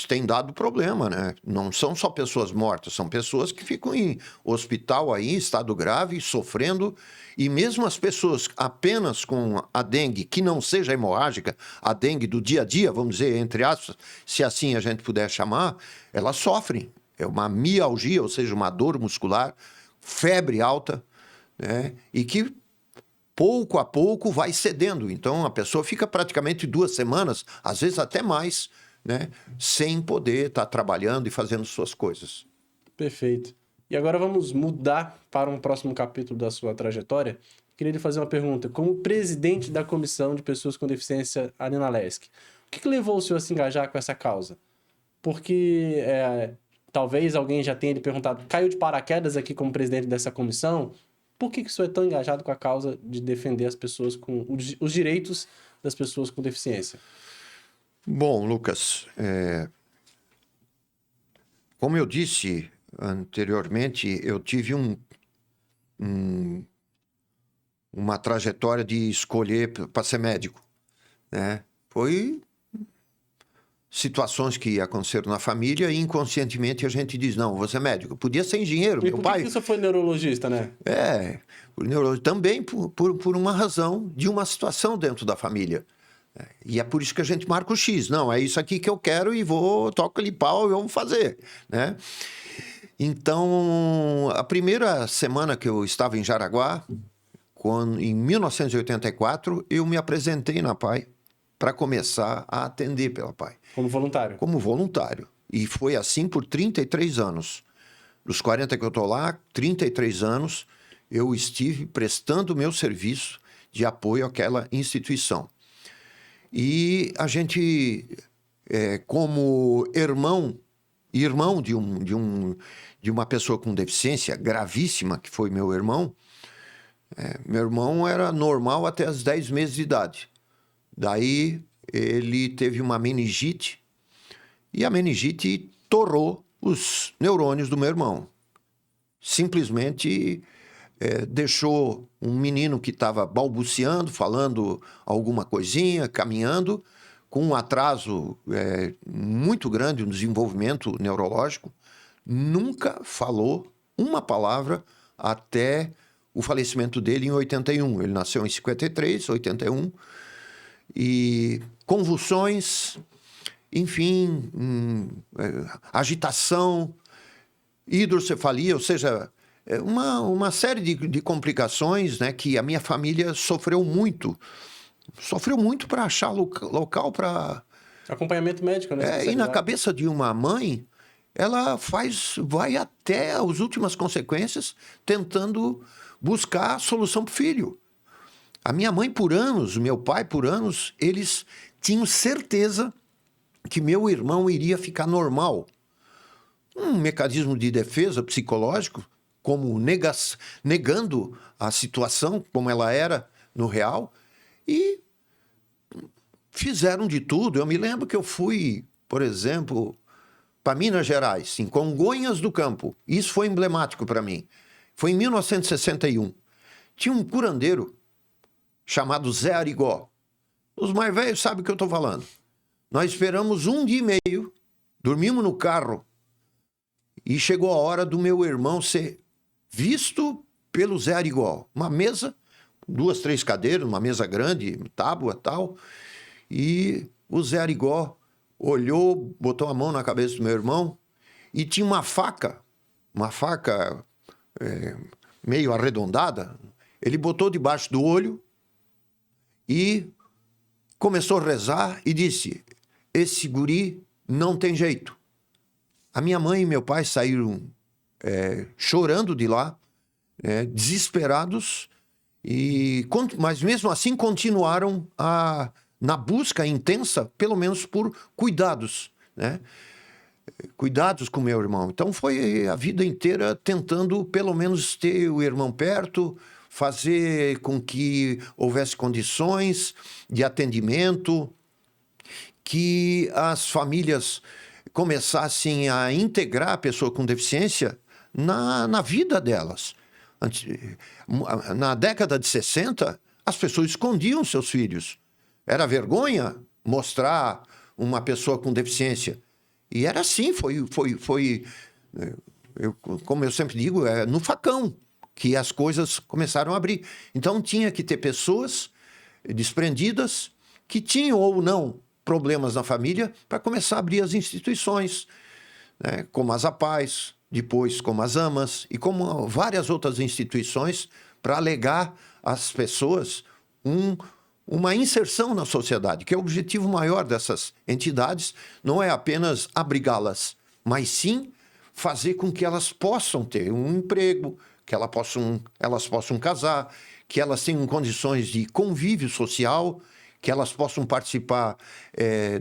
tem dado problema, né? Não são só pessoas mortas, são pessoas que ficam em hospital aí, em estado grave, sofrendo. E mesmo as pessoas apenas com a dengue, que não seja hemorrágica, a dengue do dia a dia, vamos dizer, entre aspas, se assim a gente puder chamar, elas sofrem. É uma mialgia, ou seja, uma dor muscular, febre alta, né? E que pouco a pouco vai cedendo. Então, a pessoa fica praticamente 2 semanas, às vezes até mais, né? Sem poder estar trabalhando e fazendo suas coisas. Perfeito. E agora vamos mudar para um próximo capítulo da sua trajetória. Queria lhe fazer uma pergunta. Como presidente da Comissão de Pessoas com Deficiência ali na LESC, o que levou o senhor a se engajar com essa causa? Porque talvez alguém já tenha lhe perguntado, caiu de paraquedas aqui como presidente dessa comissão? Por que o senhor é tão engajado com a causa de defender as pessoas com os direitos das pessoas com deficiência? Bom, Lucas, como eu disse anteriormente, eu tive uma trajetória de escolher para ser médico, né? Foi situações que aconteceram na família e inconscientemente a gente diz, não, você é médico. Podia ser engenheiro, meu pai... E por que você foi neurologista, né? Também por uma razão de uma situação dentro da família. E é por isso que a gente marca o X. Não, é isso aqui que eu quero e toco ali pau e vamos fazer, né? Então, a primeira semana que eu estava em Jaraguá, em 1984, eu me apresentei na PAI para começar a atender pela PAI. Como voluntário? Como voluntário. E foi assim por 33 anos. Dos 40 que eu estou lá, 33 anos, eu estive prestando o meu serviço de apoio àquela instituição. E a gente, como irmão de uma pessoa com deficiência gravíssima, que foi meu irmão era normal até os 10 meses de idade. Daí ele teve uma meningite, e a meningite torrou os neurônios do meu irmão. Simplesmente deixou um menino que estava balbuciando, falando alguma coisinha, caminhando, com um atraso muito grande no desenvolvimento neurológico, nunca falou uma palavra até o falecimento dele em 81. Ele nasceu em 53, 81, e convulsões, enfim, agitação, hidrocefalia, ou seja, uma série de complicações, né, que a minha família sofreu muito para achar local para... Acompanhamento médico, né? E na cabeça de uma mãe, ela vai até as últimas consequências tentando buscar solução para o filho. A minha mãe por anos, o meu pai por anos, eles tinham certeza que meu irmão iria ficar normal. Um mecanismo de defesa psicológico, como negando a situação como ela era no real, e fizeram de tudo. Eu me lembro que eu fui, por exemplo, para Minas Gerais, em Congonhas do Campo. Isso foi emblemático para mim. Foi em 1961. Tinha um curandeiro chamado Zé Arigó. Os mais velhos sabem o que eu estou falando. Nós esperamos 1 dia e meio, dormimos no carro, e chegou a hora do meu irmão ser visto pelo Zé Arigó. Uma mesa, 2, 3 cadeiras, uma mesa grande, tábua e tal. E o Zé Arigó olhou, botou a mão na cabeça do meu irmão e tinha uma faca meio arredondada. Ele botou debaixo do olho e começou a rezar e disse: esse guri não tem jeito. A minha mãe e meu pai saíram chorando de lá, desesperados, mas mesmo assim continuaram na busca intensa, pelo menos por cuidados, né? Cuidados com meu irmão. Então foi a vida inteira tentando pelo menos ter o irmão perto, fazer com que houvesse condições de atendimento, que as famílias começassem a integrar a pessoa com deficiência na vida delas. Na década de 60, as pessoas escondiam seus filhos. Era vergonha mostrar uma pessoa com deficiência. E era assim, como eu sempre digo, no facão que as coisas começaram a abrir. Então tinha que ter pessoas desprendidas que tinham ou não problemas na família para começar a abrir as instituições, né? Como as APAES, depois como as AMAs e como várias outras instituições, para alegar às pessoas uma inserção na sociedade, que é o objetivo maior dessas entidades, não é apenas abrigá-las, mas sim fazer com que elas possam ter um emprego, que elas possam casar, que elas tenham condições de convívio social, que elas possam participar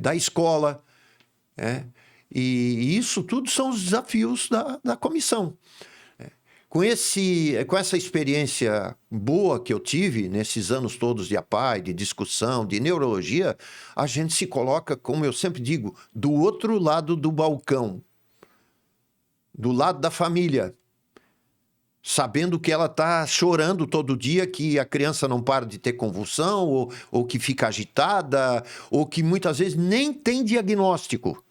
da escola. E isso tudo são os desafios da comissão. Com essa experiência boa que eu tive nesses anos todos de APAE, de discussão, de neurologia, a gente se coloca, como eu sempre digo, do outro lado do balcão, do lado da família, sabendo que ela está chorando todo dia, que a criança não para de ter convulsão, ou que fica agitada, ou que muitas vezes nem tem diagnóstico.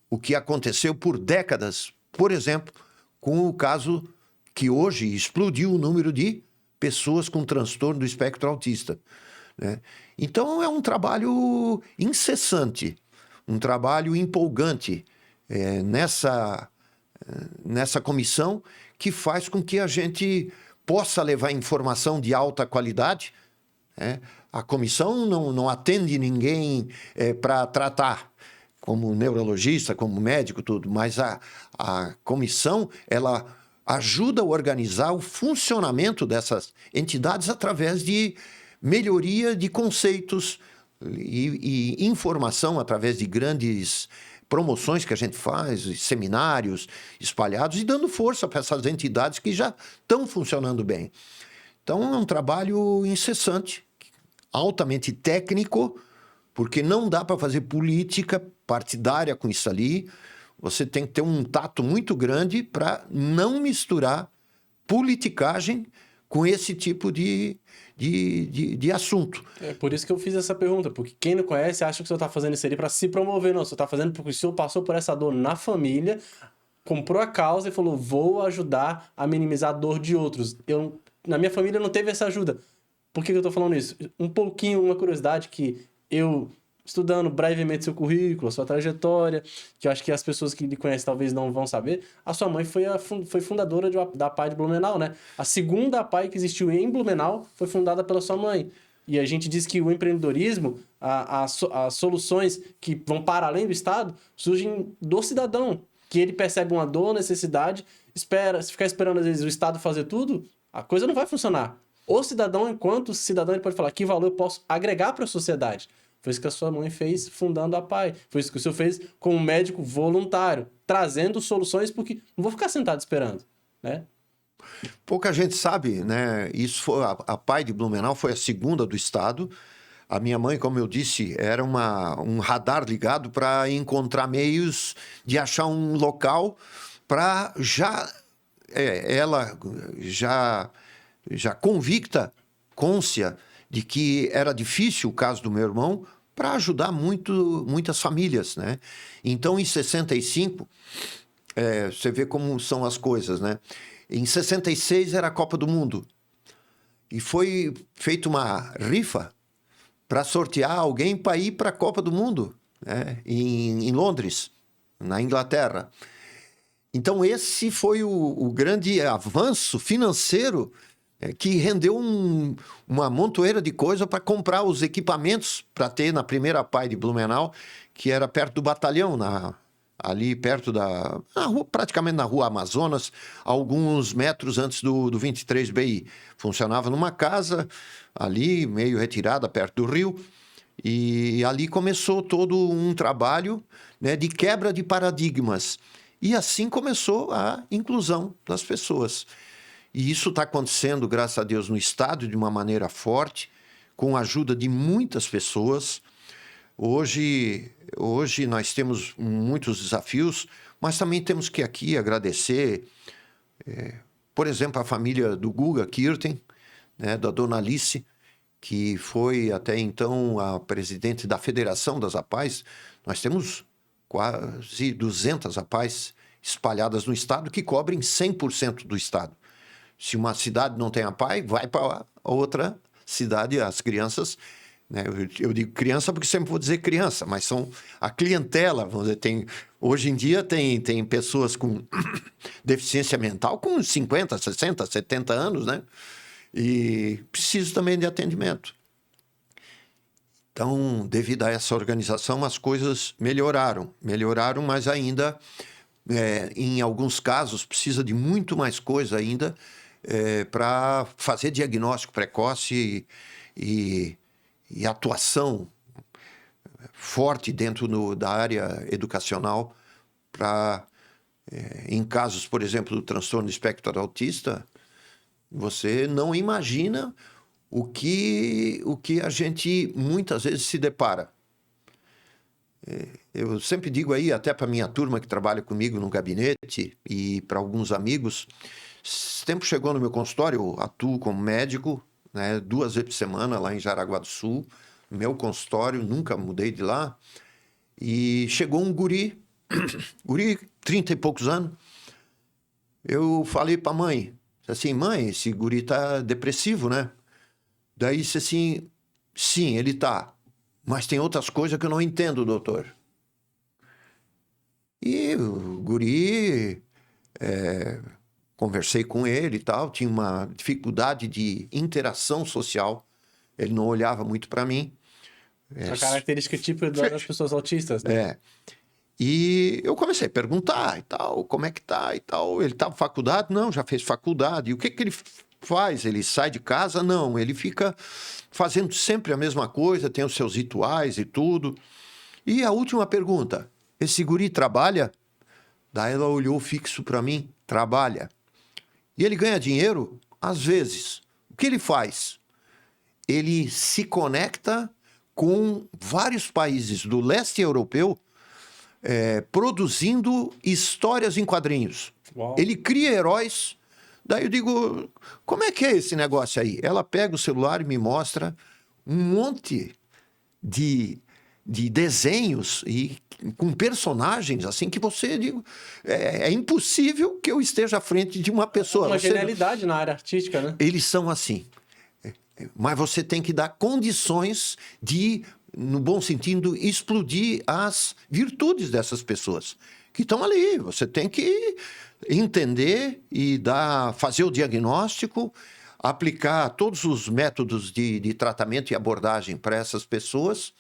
O que aconteceu por décadas, por exemplo, com o caso que hoje explodiu o número de pessoas com transtorno do espectro autista, né? Então é um trabalho incessante, um trabalho empolgante nessa comissão, que faz com que a gente possa levar informação de alta qualidade. A comissão não atende ninguém para tratar, como neurologista, como médico, tudo, mas a comissão, ela ajuda a organizar o funcionamento dessas entidades através de melhoria de conceitos e informação através de grandes promoções que a gente faz, seminários espalhados e dando força para essas entidades que já estão funcionando bem. Então, é um trabalho incessante, altamente técnico, porque não dá para fazer política partidária com isso ali. Você tem que ter um tato muito grande para não misturar politicagem com esse tipo de assunto. É por isso que eu fiz essa pergunta, porque quem não conhece acha que o senhor está fazendo isso ali para se promover. Não, o senhor está fazendo porque o senhor passou por essa dor na família, comprou a causa e falou, vou ajudar a minimizar a dor de outros. Na minha família não teve essa ajuda. Por que eu estou falando isso? Um pouquinho, uma curiosidade que eu, estudando brevemente seu currículo, sua trajetória, que eu acho que as pessoas que lhe conhecem talvez não vão saber, a sua mãe foi fundadora da APAE de Blumenau, né? A segunda APAE que existiu em Blumenau foi fundada pela sua mãe. E a gente diz que o empreendedorismo, as soluções que vão para além do Estado, surgem do cidadão, que ele percebe uma dor, necessidade, se ficar esperando às vezes o Estado fazer tudo, a coisa não vai funcionar. O cidadão, enquanto cidadão, ele pode falar que valor eu posso agregar para a sociedade. Foi isso que a sua mãe fez fundando a APAE. Foi isso que o senhor fez como médico voluntário, trazendo soluções, porque não vou ficar sentado esperando, né? Pouca gente sabe, né? Isso foi a APAE de Blumenau foi a segunda do estado. A minha mãe, como eu disse, era um radar ligado para encontrar meios de achar um local para ela já convicta, côncia de que era difícil o caso do meu irmão, para ajudar muitas famílias, né? Então, em 65, você vê como são as coisas, né? Em 66 era a Copa do Mundo e foi feita uma rifa para sortear alguém para ir para a Copa do Mundo, né? Em Londres, na Inglaterra. Então, esse foi o grande avanço financeiro que rendeu uma montoeira de coisa para comprar os equipamentos para ter na primeira APAE de Blumenau, que era perto do batalhão, ali perto praticamente na rua Amazonas, alguns metros antes do 23BI. Funcionava numa casa ali, meio retirada, perto do rio, e ali começou todo um trabalho, né, de quebra de paradigmas. E assim começou a inclusão das pessoas. E isso está acontecendo, graças a Deus, no Estado de uma maneira forte, com a ajuda de muitas pessoas. Hoje nós temos muitos desafios, mas também temos que aqui agradecer, por exemplo, a família do Guga Kirten, né, da dona Alice, que foi até então a presidente da Federação das APAES. Nós temos quase 200 APAES espalhadas no Estado que cobrem 100% do Estado. Se uma cidade não tem APAE, vai para outra cidade, as crianças, né? Eu digo criança porque sempre vou dizer criança, mas são a clientela, vamos dizer, hoje em dia tem pessoas com deficiência mental com 50, 60, 70 anos, né? E precisam também de atendimento. Então, devido a essa organização, as coisas melhoraram, mas ainda, em alguns casos, precisa de muito mais coisa ainda para fazer diagnóstico precoce e atuação forte dentro da área educacional para, em casos, por exemplo, do transtorno do espectro autista, você não imagina o que a gente muitas vezes se depara. Eu sempre digo aí, até para minha turma que trabalha comigo no gabinete e para alguns amigos, esse tempo chegou no meu consultório, eu atuo como médico, né, 2 vezes por semana lá em Jaraguá do Sul, meu consultório, nunca mudei de lá, e chegou um guri, 30 e poucos anos, eu falei para a mãe, assim, mãe, esse guri tá depressivo, né? Daí disse assim, sim, ele tá, mas tem outras coisas que eu não entendo, doutor. E o guri, conversei com ele e tal, tinha uma dificuldade de interação social, ele não olhava muito para mim. A característica típica das pessoas autistas, né? E eu comecei a perguntar e tal, como é que tá e tal. Ele estava na faculdade? Não, já fez faculdade. E o que que ele faz? Ele sai de casa? Não, ele fica fazendo sempre a mesma coisa, tem os seus rituais e tudo. E a última pergunta, esse guri trabalha? Daí ela olhou fixo para mim, trabalha. E ele ganha dinheiro? Às vezes. O que ele faz? Ele se conecta com vários países do leste europeu, produzindo histórias em quadrinhos. Uau. Ele cria heróis. Daí eu digo, como é que é esse negócio aí? Ela pega o celular e me mostra um monte de desenhos e com personagens assim que você digo, é impossível que eu esteja à frente de uma pessoa. Uma genialidade na área artística, né? Eles são assim. Mas você tem que dar condições de, no bom sentido, explodir as virtudes dessas pessoas que estão ali. Você tem que entender e fazer o diagnóstico, aplicar todos os métodos de tratamento e abordagem para essas pessoas,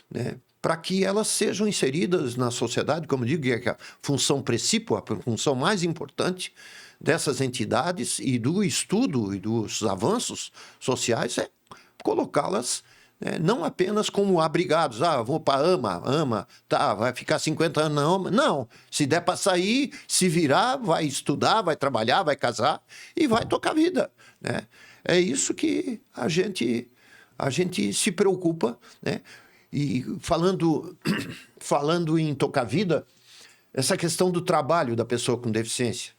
né, para que elas sejam inseridas na sociedade, como eu digo, que é a função principal, a função mais importante dessas entidades e do estudo e dos avanços sociais é colocá-las, não apenas como abrigados. Vou para AMA, tá, vai ficar 50 anos na AMA. Não, se der para sair, se virar, vai estudar, vai trabalhar, vai casar e vai tocar a vida, né? É isso que a gente se preocupa, né? E falando em tocar vida, essa questão do trabalho da pessoa com deficiência.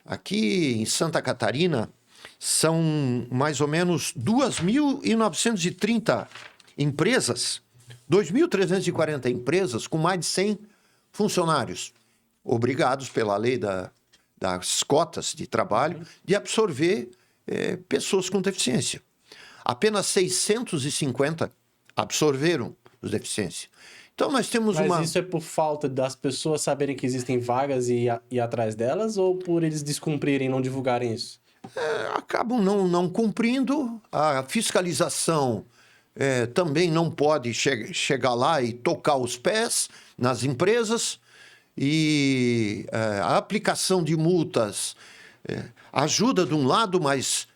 Aqui em Santa Catarina, são mais ou menos 2.930 empresas, 2.340 empresas com mais de 100 funcionários, obrigados pela lei das cotas de trabalho, de absorver pessoas com deficiência. Apenas 650 absorveram os deficientes. Então nós temos Mas isso é por falta das pessoas saberem que existem vagas e ir atrás delas, ou por eles descumprirem, não divulgarem isso? Acabam não cumprindo. A fiscalização também não pode chegar lá e tocar os pés nas empresas. E a aplicação de multas ajuda de um lado, mas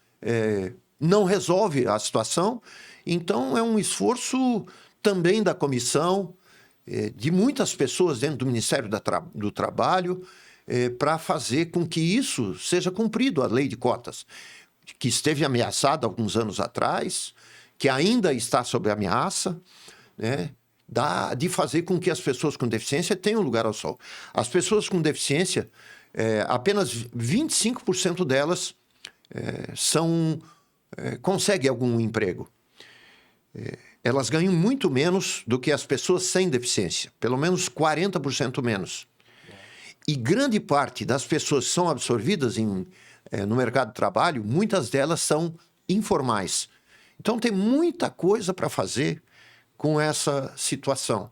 não resolve a situação. Então, é um esforço também da comissão, de muitas pessoas dentro do Ministério do Trabalho, para fazer com que isso seja cumprido, a lei de cotas, que esteve ameaçada alguns anos atrás, que ainda está sob ameaça, né, de fazer com que as pessoas com deficiência tenham lugar ao sol. As pessoas com deficiência, apenas 25% delas conseguem algum emprego. Elas ganham muito menos do que as pessoas sem deficiência, pelo menos 40% menos. E grande parte das pessoas que são absorvidas no mercado de trabalho, muitas delas são informais. Então tem muita coisa para fazer com essa situação.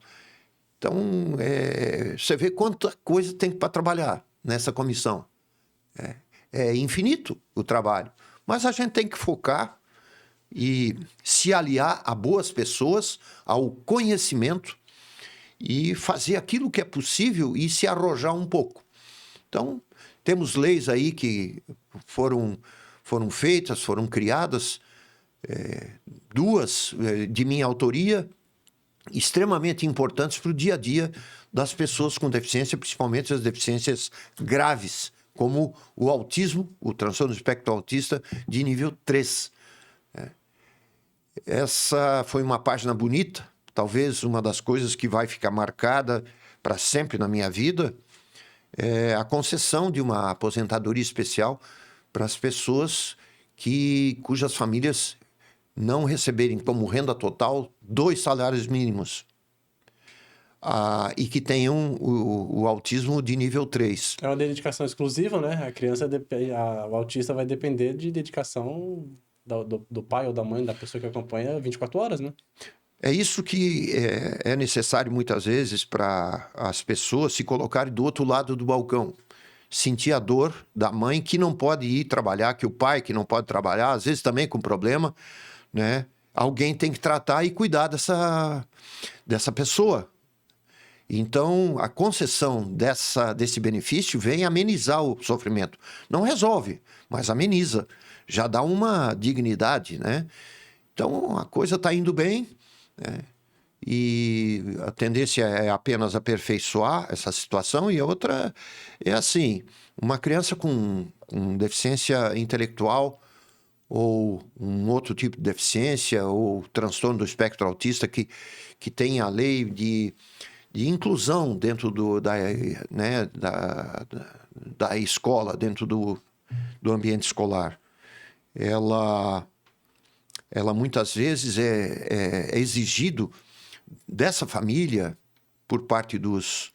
Então, você vê quanta coisa tem para trabalhar nessa comissão. É infinito o trabalho. Mas a gente tem que focar e se aliar a boas pessoas, ao conhecimento e fazer aquilo que é possível e se arrojar um pouco. Então, temos leis aí que foram feitas, foram criadas, duas de minha autoria, extremamente importantes para o dia a dia das pessoas com deficiência, principalmente as deficiências graves, como o autismo, o transtorno do espectro autista de nível 3. Essa foi uma página bonita, talvez uma das coisas que vai ficar marcada para sempre na minha vida, é a concessão de uma aposentadoria especial para as pessoas cujas famílias não receberem como renda total 2 salários mínimos. E que tenham o autismo de nível 3. É uma dedicação exclusiva, né? O autista vai depender de dedicação do pai ou da mãe, da pessoa que acompanha 24 horas, né? É isso que é necessário muitas vezes para as pessoas se colocarem do outro lado do balcão. Sentir a dor da mãe que não pode ir trabalhar, que o pai que não pode trabalhar, às vezes também com problema, né? Alguém tem que tratar e cuidar dessa pessoa. Então, a concessão desse benefício vem amenizar o sofrimento. Não resolve, mas ameniza. Já dá uma dignidade, né? Então, a coisa está indo bem, né? E a tendência é apenas aperfeiçoar essa situação. E a outra é assim, uma criança com deficiência intelectual ou um outro tipo de deficiência ou transtorno do espectro autista que tem a lei de inclusão dentro da escola, dentro do ambiente escolar. Ela muitas vezes é exigido dessa família, por parte dos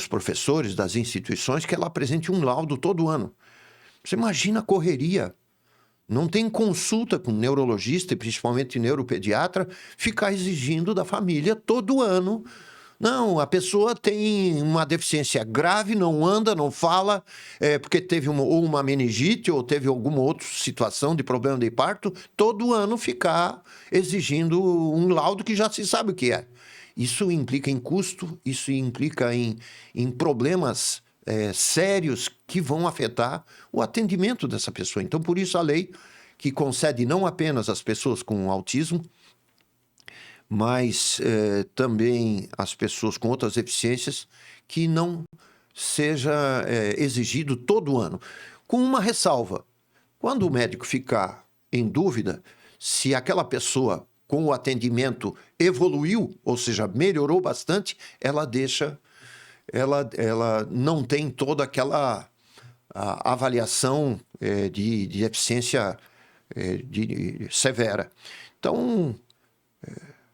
professores, das instituições, que ela apresente um laudo todo ano. Você imagina a correria. Não tem consulta com neurologista, e principalmente neuropediatra, ficar exigindo da família todo ano. Não, a pessoa tem uma deficiência grave, não anda, não fala, porque teve uma meningite ou teve alguma outra situação de problema de parto, todo ano ficar exigindo um laudo que já se sabe o que é. Isso implica em custo, isso implica em problemas sérios que vão afetar o atendimento dessa pessoa. Então, por isso a lei que concede não apenas às pessoas com autismo, mas também as pessoas com outras deficiências, que não seja exigido todo ano. Com uma ressalva: quando o médico ficar em dúvida se aquela pessoa com o atendimento evoluiu, ou seja, melhorou bastante, ela não tem toda aquela avaliação de deficiência severa. Então,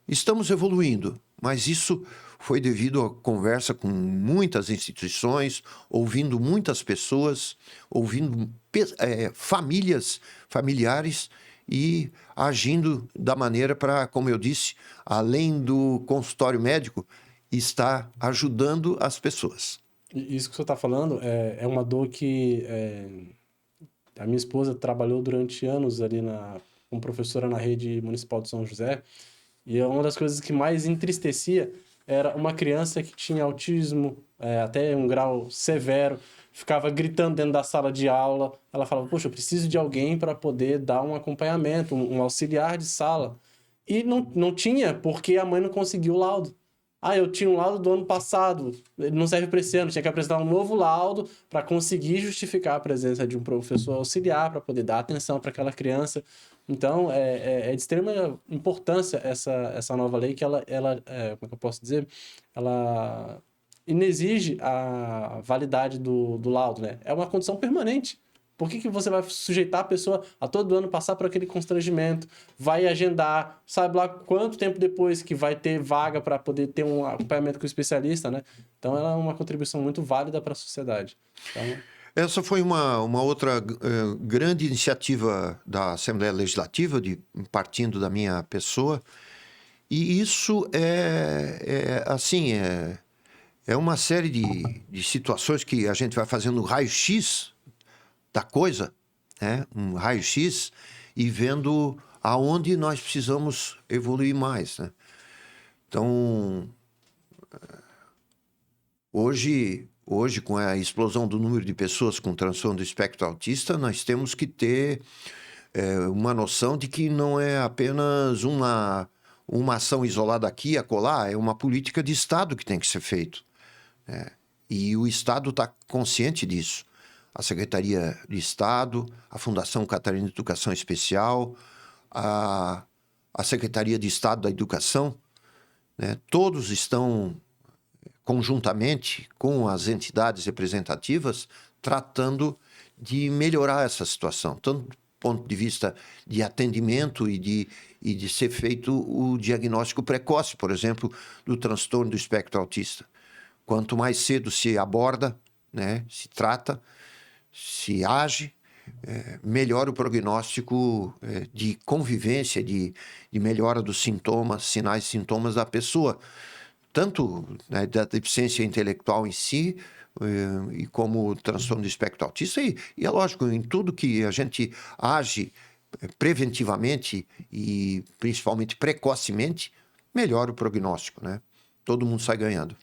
estamos evoluindo, mas isso foi devido à conversa com muitas instituições, ouvindo muitas pessoas, ouvindo familiares e agindo da maneira para, como eu disse, além do consultório médico, estar ajudando as pessoas. Isso que você está falando é uma dor que a minha esposa trabalhou durante anos ali como professora na rede municipal de São José. E uma das coisas que mais entristecia era uma criança que tinha autismo, até um grau severo, ficava gritando dentro da sala de aula. Ela falava, poxa, eu preciso de alguém para poder dar um acompanhamento, um auxiliar de sala. E não tinha, porque a mãe não conseguiu o laudo. Eu tinha um laudo do ano passado, ele não serve para esse ano, tinha que apresentar um novo laudo para conseguir justificar a presença de um professor auxiliar, para poder dar atenção para aquela criança. Então, é de extrema importância essa nova lei, que ela como é que eu posso dizer? Ela inexige a validade do laudo, né? É uma condição permanente. Por que você vai sujeitar a pessoa a todo ano passar por aquele constrangimento, vai agendar, sabe lá quanto tempo depois que vai ter vaga para poder ter um acompanhamento com o especialista, né? Então, ela é uma contribuição muito válida para a sociedade. Então... Essa foi uma outra grande iniciativa da Assembleia Legislativa, partindo da minha pessoa. E isso é uma série de situações que a gente vai fazendo um raio-x da coisa, né? Um raio-x, e vendo aonde nós precisamos evoluir mais, né? Então, hoje, com a explosão do número de pessoas com transtorno do espectro autista, nós temos que ter uma noção de que não é apenas uma ação isolada aqui e acolá, é uma política de Estado que tem que ser feito, né? E o Estado está consciente disso. A Secretaria de Estado, a Fundação Catarina de Educação Especial, a Secretaria de Estado da Educação, né? Todos estão conjuntamente com as entidades representativas tratando de melhorar essa situação, tanto do ponto de vista de atendimento e de ser feito o diagnóstico precoce, por exemplo, do transtorno do espectro autista. Quanto mais cedo se aborda, né, se trata, se age, melhor o prognóstico de convivência, de melhora dos sintomas, sinais e sintomas da pessoa, tanto, né, da deficiência intelectual em si, e como transtorno do espectro autista, e é lógico, em tudo que a gente age preventivamente e principalmente precocemente, melhora o prognóstico, né? Todo mundo sai ganhando.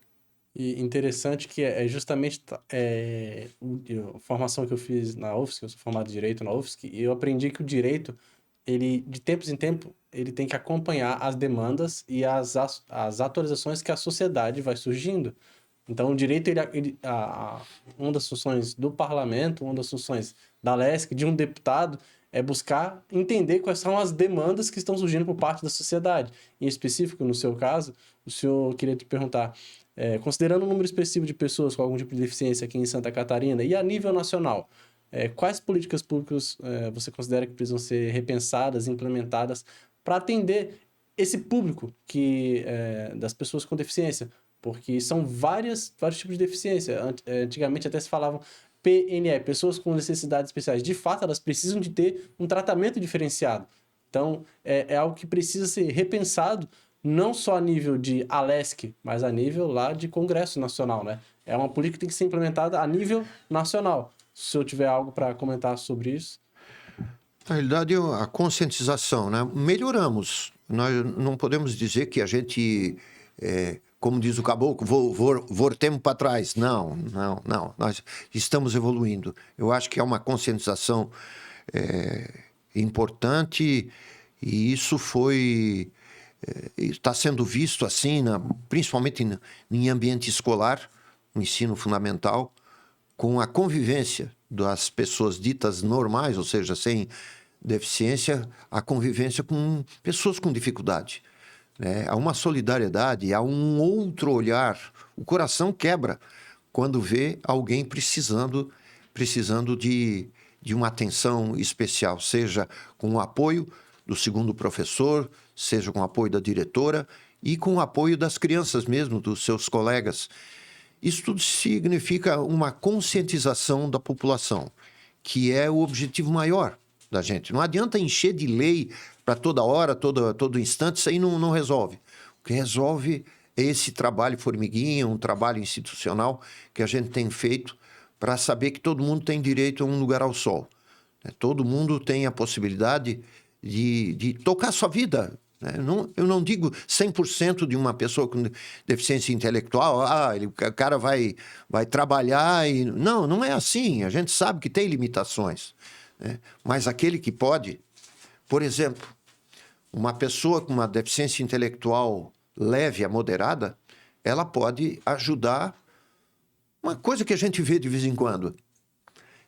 E interessante que é justamente a formação que eu fiz na UFSC, eu sou formado em Direito na UFSC, e eu aprendi que o direito, ele, de tempos em tempos, ele tem que acompanhar as demandas e as atualizações que a sociedade vai surgindo. Então, o direito, uma das funções do parlamento, uma das funções da LESC, de um deputado, é buscar entender quais são as demandas que estão surgindo por parte da sociedade. Em específico, no seu caso, o senhor queria te perguntar, considerando o número expressivo de pessoas com algum tipo de deficiência aqui em Santa Catarina e a nível nacional, quais políticas públicas você considera que precisam ser repensadas, implementadas para atender esse público das pessoas com deficiência? Porque são vários tipos de deficiência. Antigamente até se falavam PNE, pessoas com necessidades especiais. De fato, elas precisam de ter um tratamento diferenciado. Então, é algo que precisa ser repensado, não só a nível de Alesc, mas a nível lá de Congresso Nacional, né? É uma política que tem que ser implementada a nível nacional. Se eu tiver algo para comentar sobre isso. Na realidade, a conscientização, né? Melhoramos. Nós não podemos dizer que a gente, como diz o caboclo, voltemos para trás. Não. Nós estamos evoluindo. Eu acho que é uma conscientização importante e isso está sendo visto assim, principalmente em ambiente escolar, no ensino fundamental, com a convivência das pessoas ditas normais, ou seja, sem deficiência, a convivência com pessoas com dificuldade. Né? Há uma solidariedade, há um outro olhar. O coração quebra quando vê alguém precisando de uma atenção especial, seja com o apoio do segundo professor, seja com o apoio da diretora e com o apoio das crianças mesmo, dos seus colegas. Isso tudo significa uma conscientização da população, que é o objetivo maior da gente. Não adianta encher de lei para toda hora, todo instante, isso aí não resolve. O que resolve é esse trabalho formiguinha, um trabalho institucional que a gente tem feito para saber que todo mundo tem direito a um lugar ao sol. Todo mundo tem a possibilidade de tocar sua vida. Eu não digo 100% de uma pessoa com deficiência intelectual, o cara vai trabalhar e... Não é assim, a gente sabe que tem limitações. Mas aquele que pode, por exemplo, uma pessoa com uma deficiência intelectual leve a moderada, ela pode ajudar uma coisa que a gente vê de vez em quando,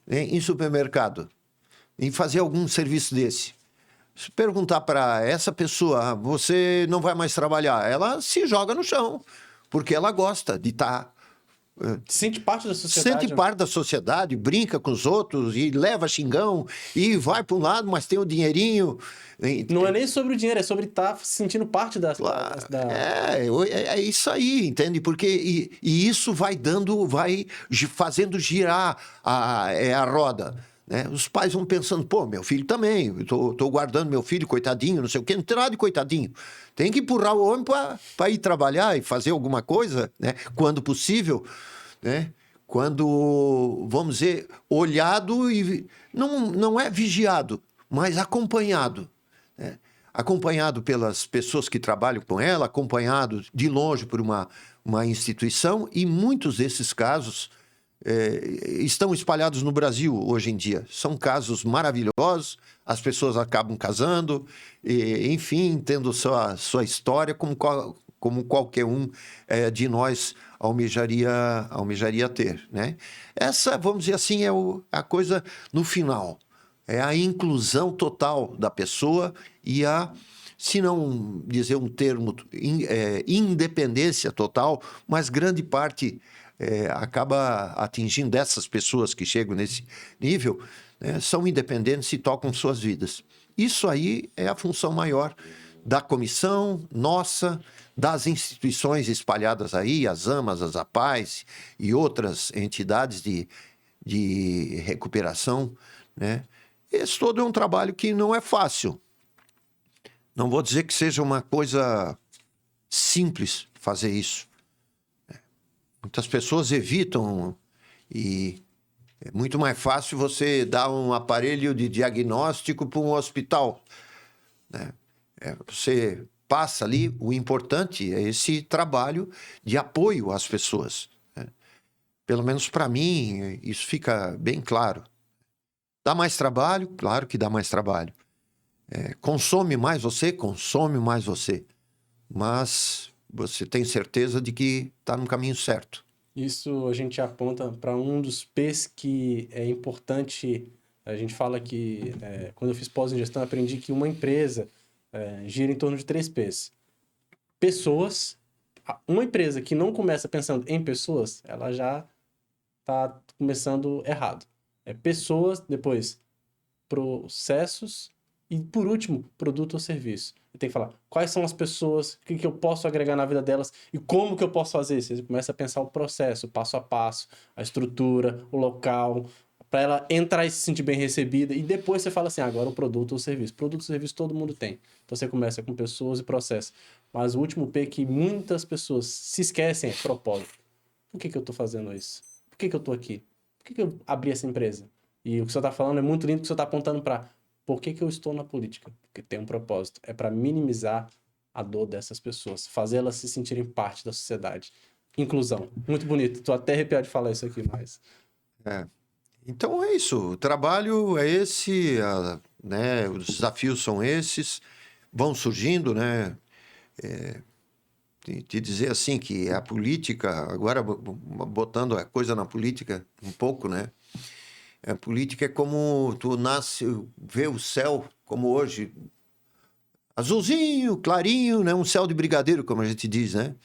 em supermercado, em fazer algum serviço desse. Se perguntar para essa pessoa, você não vai mais trabalhar, ela se joga no chão, porque ela gosta de estar... Sente parte da sociedade. Sente parte da sociedade, brinca com os outros e leva xingão e vai para um lado, mas tem o dinheirinho. Não é nem sobre o dinheiro, é sobre estar se sentindo parte da... É isso aí, entende? Porque isso vai fazendo girar a roda. Né? Os pais vão pensando, meu filho também, eu tô guardando meu filho, coitadinho, não sei o quê, não tem nada de coitadinho. Tem que empurrar o homem para ir trabalhar e fazer alguma coisa, né? Quando possível, né? Quando, vamos dizer, olhado e não é vigiado, mas acompanhado. Né? Acompanhado pelas pessoas que trabalham com ela, acompanhado de longe por uma instituição, e muitos desses casos estão espalhados no Brasil hoje em dia. São casos maravilhosos, as pessoas acabam casando, enfim, tendo sua história como qualquer um de nós almejaria ter. Né? Essa, vamos dizer assim, é a coisa no final. É a inclusão total da pessoa e se não dizer um termo, independência total, mas grande parte acaba atingindo dessas pessoas que chegam nesse nível, né, são independentes e tocam suas vidas. Isso aí é a função maior da comissão, nossa, das instituições espalhadas aí, as AMAs, as APAES e outras entidades de recuperação, né? Esse todo é um trabalho que não é fácil. Não vou dizer que seja uma coisa simples fazer isso. Muitas pessoas evitam e é muito mais fácil você dar um aparelho de diagnóstico para um hospital. Né? Você passa ali, o importante é esse trabalho de apoio às pessoas, né? Pelo menos para mim, isso fica bem claro. Dá mais trabalho? Claro que dá mais trabalho. Consome mais você? Consome mais você. Mas você tem certeza de que está no caminho certo. Isso a gente aponta para um dos P's que é importante. A gente fala que, quando eu fiz pós em gestão, aprendi que uma empresa gira em torno de 3 P's. Pessoas. Uma empresa que não começa pensando em pessoas, ela já está começando errado. Pessoas, depois processos e, por último, produto ou serviço. Você tem que falar quais são as pessoas, o que eu posso agregar na vida delas e como que eu posso fazer isso. Você começa a pensar o processo, passo a passo, a estrutura, o local, para ela entrar e se sentir bem recebida. E depois você fala assim, agora o produto ou serviço. Produto ou serviço todo mundo tem. Então você começa com pessoas e processos. Mas o último P que muitas pessoas se esquecem é propósito. Por que eu estou fazendo isso? Por que eu estou aqui? Por que eu abri essa empresa? E o que você está falando é muito lindo, que você está apontando para por que eu estou na política? Porque tem um propósito. É para minimizar a dor dessas pessoas, fazê-las se sentirem parte da sociedade. Inclusão. Muito bonito. Estou até arrepiado de falar isso aqui, mas... Então é isso. O trabalho é esse, né? Os desafios são esses, vão surgindo, né? Te dizer assim que a política, agora botando a coisa na política um pouco, né? A política é como tu nasce, vê o céu, como hoje, azulzinho, clarinho, né? Um céu de brigadeiro, como a gente diz, né?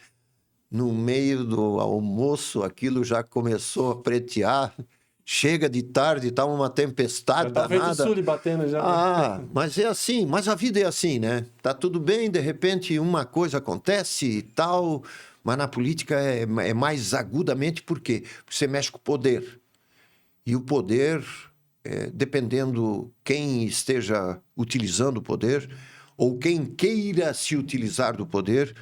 No meio do almoço, aquilo já começou a pretear. Chega de tarde, tá uma tempestade Já tá feito o danada. Sully batendo já. Mas é assim, mas a vida é assim, né? Tá tudo bem, de repente uma coisa acontece e tal, mas na política é mais agudamente por quê? Porque você mexe com o poder. E o poder, dependendo quem esteja utilizando o poder, ou quem queira se utilizar do poder,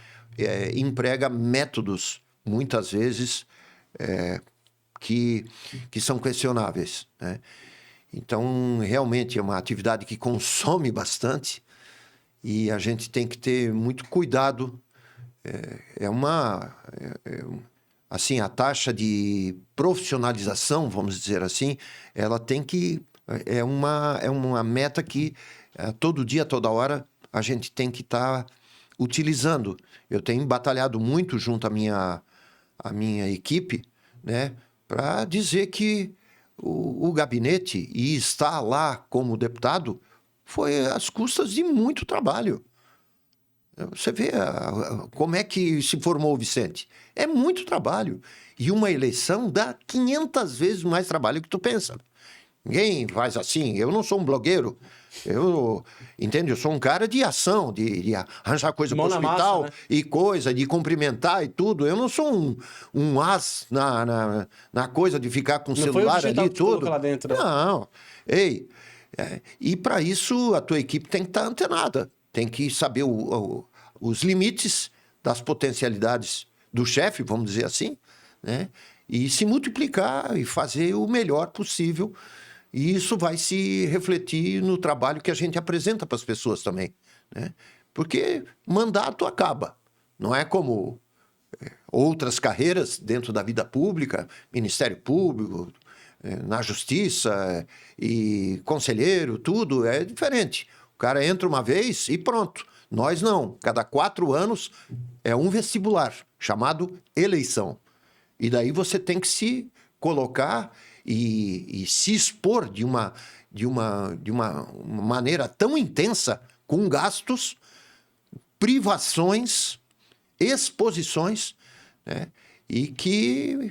emprega métodos, muitas vezes, que são questionáveis, né? Então, realmente é uma atividade que consome bastante e a gente tem que ter muito cuidado. Assim, a taxa de profissionalização, vamos dizer assim, ela tem que... É uma meta que todo dia, toda hora, a gente tem que estar utilizando. Eu tenho batalhado muito junto à minha equipe, né, para dizer que o gabinete e estar lá como deputado foi às custas de muito trabalho. Você vê como é que se formou o Vicente. É muito trabalho. E uma eleição dá 500 vezes mais trabalho que tu pensa. Ninguém faz assim. Eu não sou um blogueiro. Entende? Eu sou um cara de ação, de arranjar coisa para o hospital, massa, né? E coisa, de cumprimentar e tudo. Eu não sou um as na coisa de ficar com o celular ali e tudo. Lá dentro, não. Ei, e para isso a tua equipe tem que estar antenada. Tem que saber os limites das potencialidades do chefe, vamos dizer assim, né? E se multiplicar e fazer o melhor possível. E isso vai se refletir no trabalho que a gente apresenta para as pessoas também, né? Porque mandato acaba. Não é como outras carreiras dentro da vida pública, Ministério Público, na Justiça e conselheiro, tudo é diferente. O cara entra uma vez e pronto. Nós não. Cada 4 anos é um vestibular, chamado eleição. E daí você tem que se colocar e se expor de uma maneira tão intensa, com gastos, privações, exposições, né?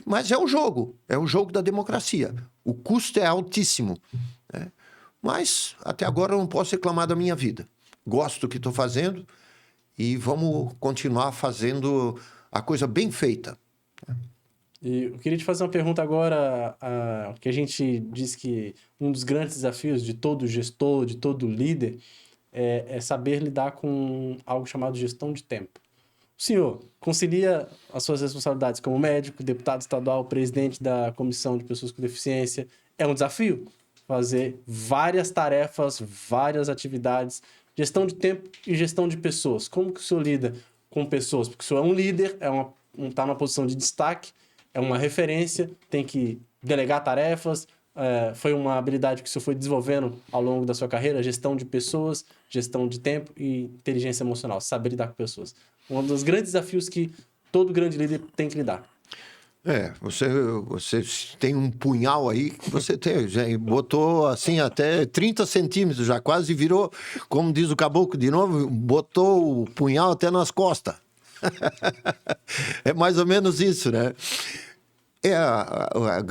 Mas é o jogo da democracia. O custo é altíssimo, né? Mas até agora eu não posso reclamar da minha vida. Gosto do que estou fazendo e vamos continuar fazendo a coisa bem feita. E eu queria te fazer uma pergunta agora, que a gente diz que um dos grandes desafios de todo gestor, de todo líder, é saber lidar com algo chamado gestão de tempo. O senhor concilia as suas responsabilidades como médico, deputado estadual, presidente da Comissão de Pessoas com Deficiência. É um desafio fazer várias tarefas, várias atividades Gestão de tempo e gestão de pessoas. Como que o senhor lida com pessoas? Porque o senhor é um líder, tá numa posição de destaque, é uma referência, tem que delegar tarefas, foi uma habilidade que o senhor foi desenvolvendo ao longo da sua carreira, gestão de pessoas, gestão de tempo e inteligência emocional, saber lidar com pessoas. Um dos grandes desafios que todo grande líder tem que lidar. Você tem um punhal aí que você já botou assim até 30 centímetros, já quase virou, como diz o caboclo de novo, botou o punhal até nas costas. É mais ou menos isso, né? É a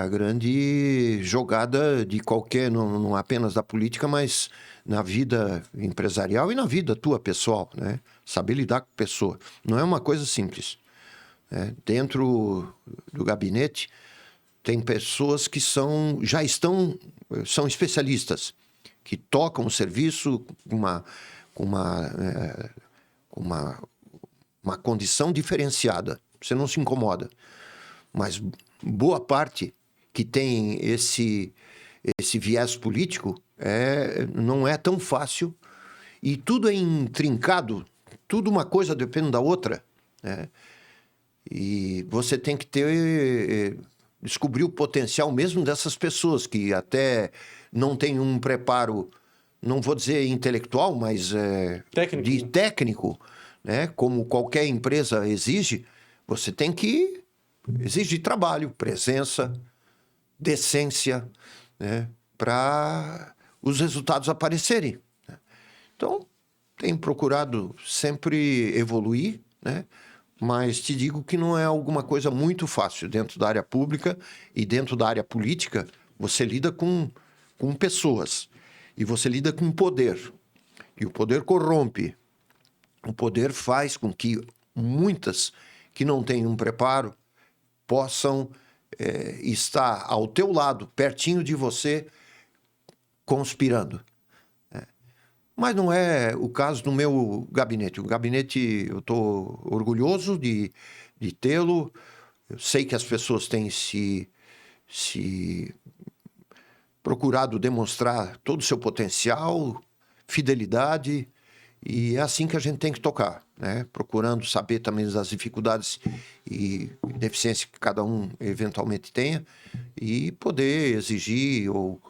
grande jogada de qualquer, não apenas da política, mas na vida empresarial e na vida tua pessoal, né? Saber lidar com pessoa. Não é uma coisa simples. Dentro do gabinete, tem pessoas que são especialistas, que tocam o serviço com uma condição diferenciada. Você não se incomoda. Mas boa parte que tem esse viés político não é tão fácil e tudo é intrincado, tudo uma coisa depende da outra, né? E você tem que descobrir o potencial mesmo dessas pessoas que até não têm um preparo, não vou dizer intelectual, mas técnico, né? Como qualquer empresa exige, você tem que exige trabalho, presença, decência, né? Para os resultados aparecerem, né? Então, tenho procurado sempre evoluir, né? Mas te digo que não é alguma coisa muito fácil. Dentro da área pública e dentro da área política, você lida com pessoas e você lida com poder. E o poder corrompe. O poder faz com que muitas que não têm um preparo possam estar ao teu lado, pertinho de você, conspirando. Mas não é o caso do meu gabinete. O gabinete, eu estou orgulhoso de tê-lo. Eu sei que as pessoas têm se procurado demonstrar todo o seu potencial, fidelidade, e é assim que a gente tem que tocar, né? Procurando saber também das dificuldades e deficiências que cada um eventualmente tenha e poder exigir ou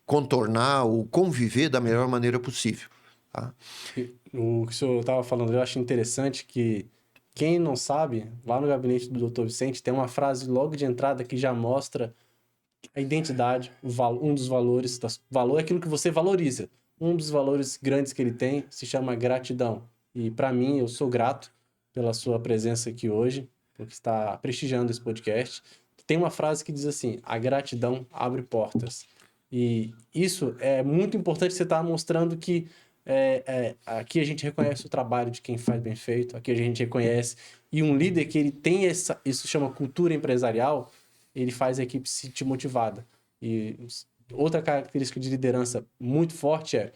contornar ou conviver da melhor maneira possível. Tá? O que o senhor estava falando, eu acho interessante que quem não sabe, lá no gabinete do Dr. Vicente tem uma frase logo de entrada que já mostra a identidade, um dos valores, valor é aquilo que você valoriza. Um dos valores grandes que ele tem se chama gratidão. E para mim, eu sou grato pela sua presença aqui hoje, porque está prestigiando esse podcast. Tem uma frase que diz assim: a gratidão abre portas. E isso é muito importante, você estar mostrando que aqui a gente reconhece o trabalho de quem faz bem feito, aqui a gente reconhece. E um líder que ele tem isso chama cultura empresarial, ele faz a equipe se sentir motivada. E outra característica de liderança muito forte é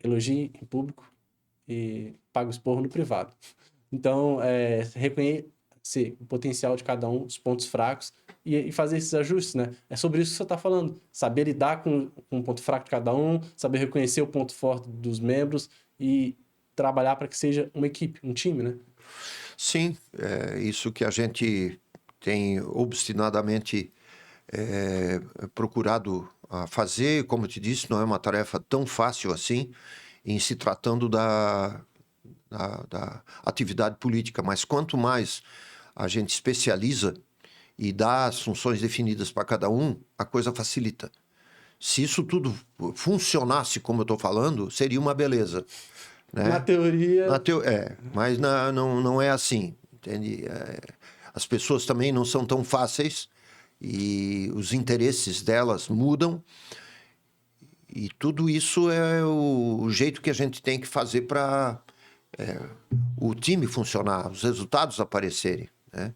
elogie em público e pague o esporro no privado. Então, reconhecer o potencial de cada um, os pontos fracos e fazer esses ajustes, né? É sobre isso que você está falando. Saber lidar com o ponto fraco de cada um, saber reconhecer o ponto forte dos membros e trabalhar para que seja uma equipe, um time, né? Sim, é isso que a gente tem obstinadamente procurado a fazer. Como eu te disse, não é uma tarefa tão fácil assim, em se tratando da atividade política, mas quanto mais a gente especializa e dá as funções definidas para cada um, a coisa facilita. Se isso tudo funcionasse como eu estou falando, seria uma beleza, né? Na teoria... mas não é assim, entende? As pessoas também não são tão fáceis e os interesses delas mudam. E tudo isso é o jeito que a gente tem que fazer para o time funcionar, os resultados aparecerem, né?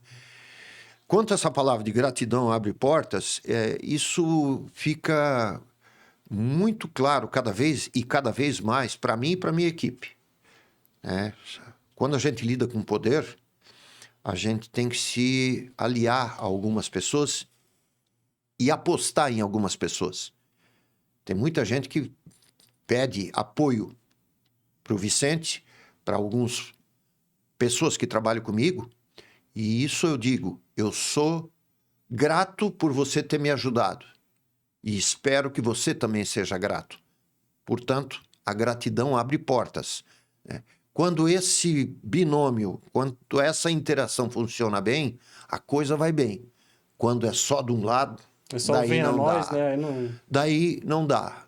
Quanto a essa palavra de gratidão abre portas, isso fica muito claro cada vez mais para mim e para a minha equipe, né? Quando a gente lida com poder, a gente tem que se aliar a algumas pessoas e apostar em algumas pessoas. Tem muita gente que pede apoio para o Vicente, para algumas pessoas que trabalham comigo, e isso eu digo, eu sou grato por você ter me ajudado e espero que você também seja grato. Portanto, a gratidão abre portas, né? Quando esse binômio, quando essa interação funciona bem, a coisa vai bem. Quando é só de um lado, É só daí vem a não nós, dá. né? Aí não...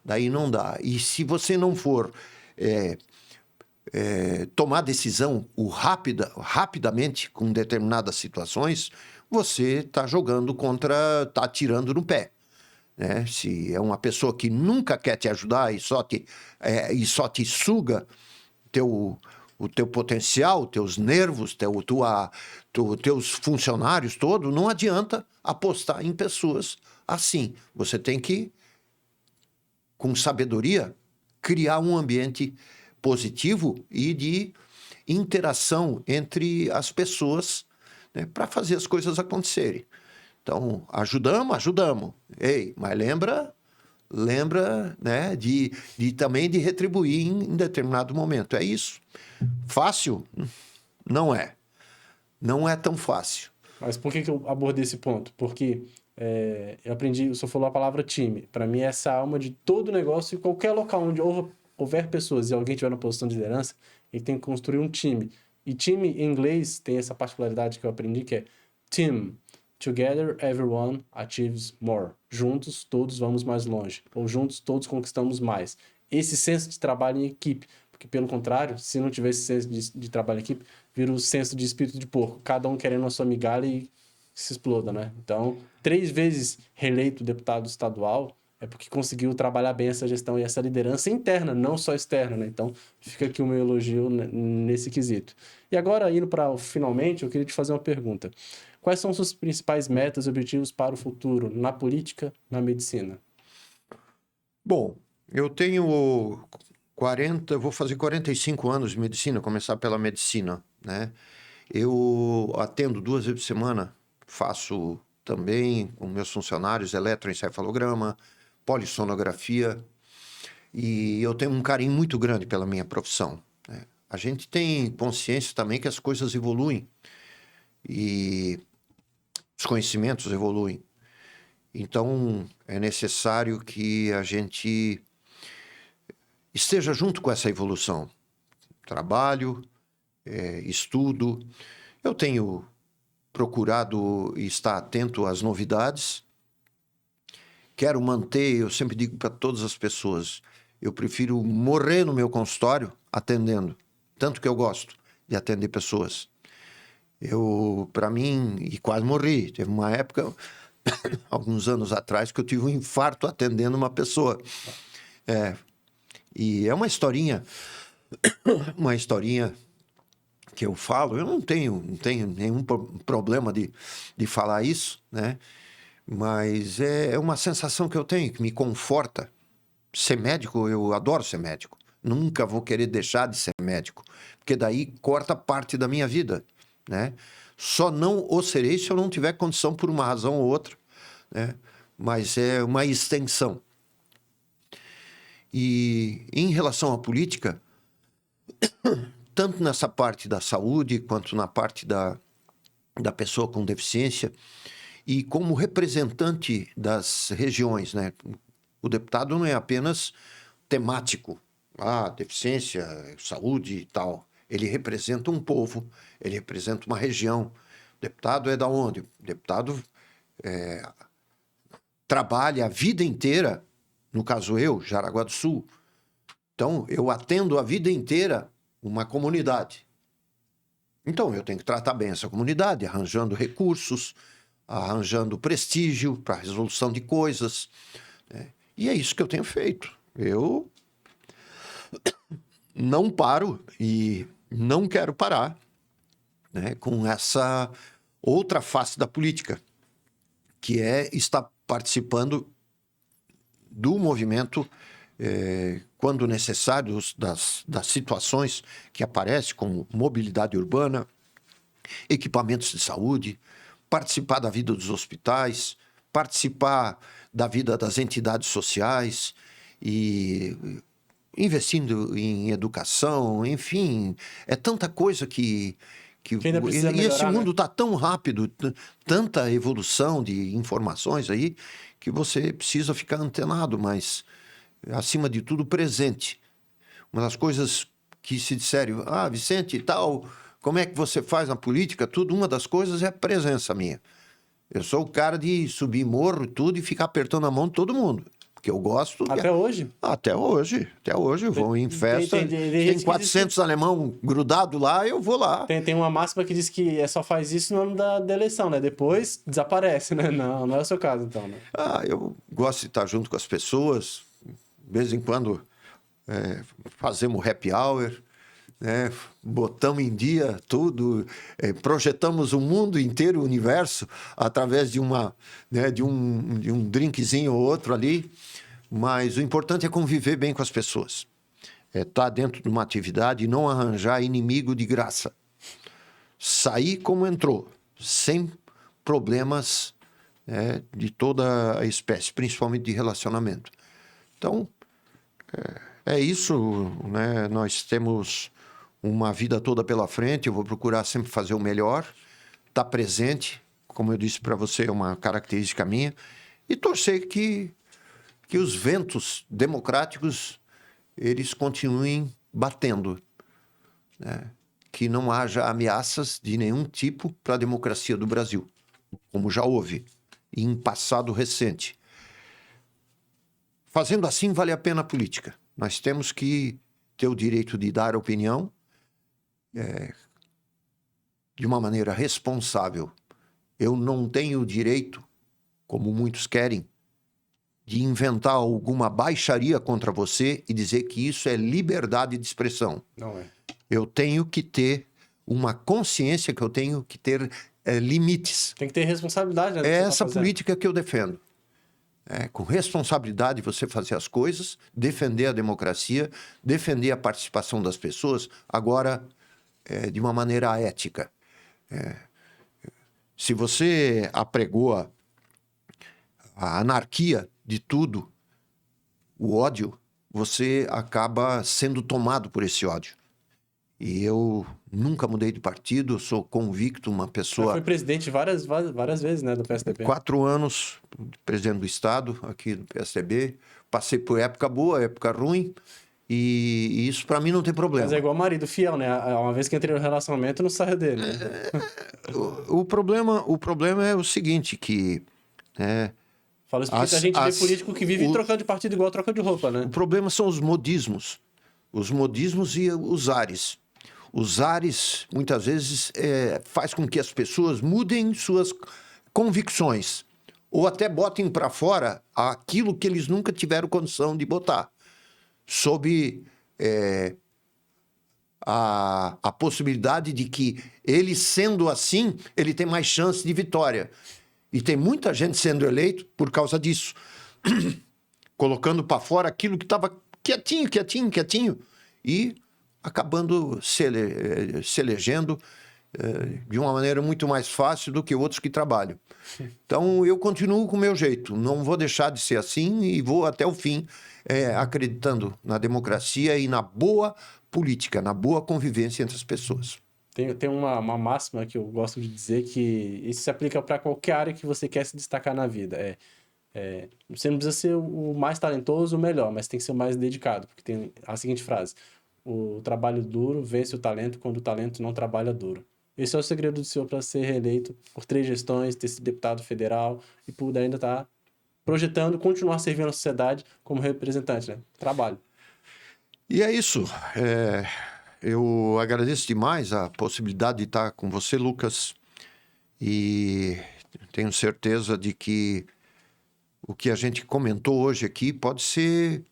Daí não dá. E se você não for tomar decisão rapidamente com determinadas situações, você está jogando está atirando no pé, né? Se é uma pessoa que nunca quer te ajudar e só te suga o teu potencial, teus nervos, teus funcionários todos, não adianta apostar em pessoas assim. Você tem que, com sabedoria, criar um ambiente positivo e de interação entre as pessoas, né, para fazer as coisas acontecerem. Então, ajudamos. Ei, mas lembra, né, também de retribuir em determinado momento. É isso. Fácil? Não é. Não é tão fácil. Mas por que eu abordei esse ponto? Porque eu aprendi, o senhor falou a palavra time. Para mim, essa é a alma de todo negócio, em qualquer local onde houver pessoas e alguém estiver na posição de liderança, ele tem que construir um time. E time, em inglês, tem essa particularidade que eu aprendi, que é team. Together, everyone achieves more. Juntos, todos vamos mais longe. Ou juntos, todos conquistamos mais. Esse senso de trabalho em equipe. Porque, pelo contrário, se não tiver esse senso de trabalho em equipe, vira o senso de espírito de porco. Cada um querendo a sua migalha e se exploda, né? Então, 3 vezes reeleito deputado estadual é porque conseguiu trabalhar bem essa gestão e essa liderança interna, não só externa, né? Então, fica aqui o meu elogio nesse quesito. E agora, indo para finalmente, eu queria te fazer uma pergunta. Quais são suas principais metas e objetivos para o futuro, na política, na medicina? Bom, eu tenho 40, vou fazer 45 anos de medicina, começar pela medicina, né? Eu atendo 2 vezes por semana, faço também com meus funcionários eletroencefalograma, polissonografia, e eu tenho um carinho muito grande pela minha profissão, né? A gente tem consciência também que as coisas evoluem e os conhecimentos evoluem. Então, é necessário que a gente esteja junto com essa evolução. Trabalho, estudo. Eu tenho procurado estar atento às novidades. Quero manter, eu sempre digo para todas as pessoas, eu prefiro morrer no meu consultório atendendo. Tanto que eu gosto de atender pessoas. Para mim, e quase morri. Teve uma época, alguns anos atrás, que eu tive um infarto atendendo uma pessoa. E é uma historinha que eu falo. Eu não tenho nenhum problema de falar isso, né? Mas é uma sensação que eu tenho, que me conforta. Ser médico, eu adoro ser médico. Nunca vou querer deixar de ser médico, porque daí corta parte da minha vida, né? Só não o serei se eu não tiver condição por uma razão ou outra, né? Mas é uma extensão. E em relação à política, tanto nessa parte da saúde quanto na parte da pessoa com deficiência, e como representante das regiões, né? O deputado não é apenas temático, deficiência, saúde e tal. Ele representa um povo, ele representa uma região. O deputado é da onde? O deputado trabalha a vida inteira, no caso eu, Jaraguá do Sul. Então, eu atendo a vida inteira uma comunidade. Então, eu tenho que tratar bem essa comunidade, arranjando recursos, arranjando prestígio para a resolução de coisas, né? E é isso que eu tenho feito. Eu não paro e não quero parar, né, com essa outra face da política, que é estar participando do movimento quando necessário, das situações que aparecem, como mobilidade urbana, equipamentos de saúde, participar da vida dos hospitais, participar da vida das entidades sociais e investindo em educação, enfim, é tanta coisa que ainda precisa e esse melhorar, mundo né? está tão rápido, tanta evolução de informações aí, que você precisa ficar antenado, mas, acima de tudo, presente. Uma das coisas que se disseram, Vicente e tal, como é que você faz na política? Tudo, uma das coisas é a presença minha. Eu sou o cara de subir morro, tudo, e ficar apertando a mão de todo mundo. Porque eu gosto. Até hoje? Até hoje. Até hoje. Eu vou em festa. Tem gente que 400 alemão grudado lá, eu vou lá. tem uma máxima que diz que só faz isso no ano da eleição, né? Depois desaparece, né? Não é o seu caso, então, né? Eu gosto de estar junto com as pessoas. De vez em quando fazemos happy hour, né? Botamos em dia tudo, projetamos o mundo inteiro, o universo, através de de um drinkzinho ou outro ali. Mas o importante é conviver bem com as pessoas. Estar dentro de uma atividade e não arranjar inimigo de graça. Sair como entrou, sem problemas, de toda a espécie, principalmente de relacionamento. Então, é isso, né? Nós temos uma vida toda pela frente, eu vou procurar sempre fazer o melhor, estar presente, como eu disse para você, é uma característica minha, e torcer que os ventos democráticos eles continuem batendo, né? Que não haja ameaças de nenhum tipo para a democracia do Brasil, como já houve em passado recente. Fazendo assim, vale a pena a política. Nós temos que ter o direito de dar opinião de uma maneira responsável. Eu não tenho o direito, como muitos querem, de inventar alguma baixaria contra você e dizer que isso é liberdade de expressão. Não é. Eu tenho que ter uma consciência que eu tenho que ter limites. Tem que ter responsabilidade, né? É essa política que eu defendo. Com responsabilidade você fazer as coisas, defender a democracia, defender a participação das pessoas, agora de uma maneira ética. Se você apregoa a anarquia de tudo, o ódio, você acaba sendo tomado por esse ódio. E eu nunca mudei de partido, sou convicto, uma pessoa... Já foi presidente várias vezes, né, do PSDB. 4 anos, presidente do Estado, aqui do PSDB. Passei por época boa, época ruim, e isso para mim não tem problema. Mas é igual marido fiel, né? Uma vez que entrei no relacionamento, não saio dele. Né? O problema é o seguinte, que... Falo isso porque a gente vê político que vive trocando de partido igual troca de roupa, né? O problema são os modismos. Os modismos e os ares. Os ares, muitas vezes, faz com que as pessoas mudem suas convicções. Ou até botem para fora aquilo que eles nunca tiveram condição de botar. Sob a possibilidade de que ele, sendo assim, ele tem mais chance de vitória. E tem muita gente sendo eleito por causa disso. Colocando para fora aquilo que estava quietinho. E acabando se elegendo de uma maneira muito mais fácil do que outros que trabalham. Então, eu continuo com o meu jeito. Não vou deixar de ser assim e vou até o fim acreditando na democracia e na boa política, na boa convivência entre as pessoas. Tem uma máxima que eu gosto de dizer que isso se aplica para qualquer área que você quer se destacar na vida. Você não precisa ser o mais talentoso, o melhor, mas tem que ser o mais dedicado. Porque tem a seguinte frase: o trabalho duro vence o talento quando o talento não trabalha duro. Esse é o segredo do senhor para ser reeleito por 3 gestões, ter sido deputado federal e poder ainda estar projetando, continuar servindo a sociedade como representante, né? Trabalho. E é isso. Eu agradeço demais a possibilidade de estar com você, Lucas, e tenho certeza de que o que a gente comentou hoje aqui pode ser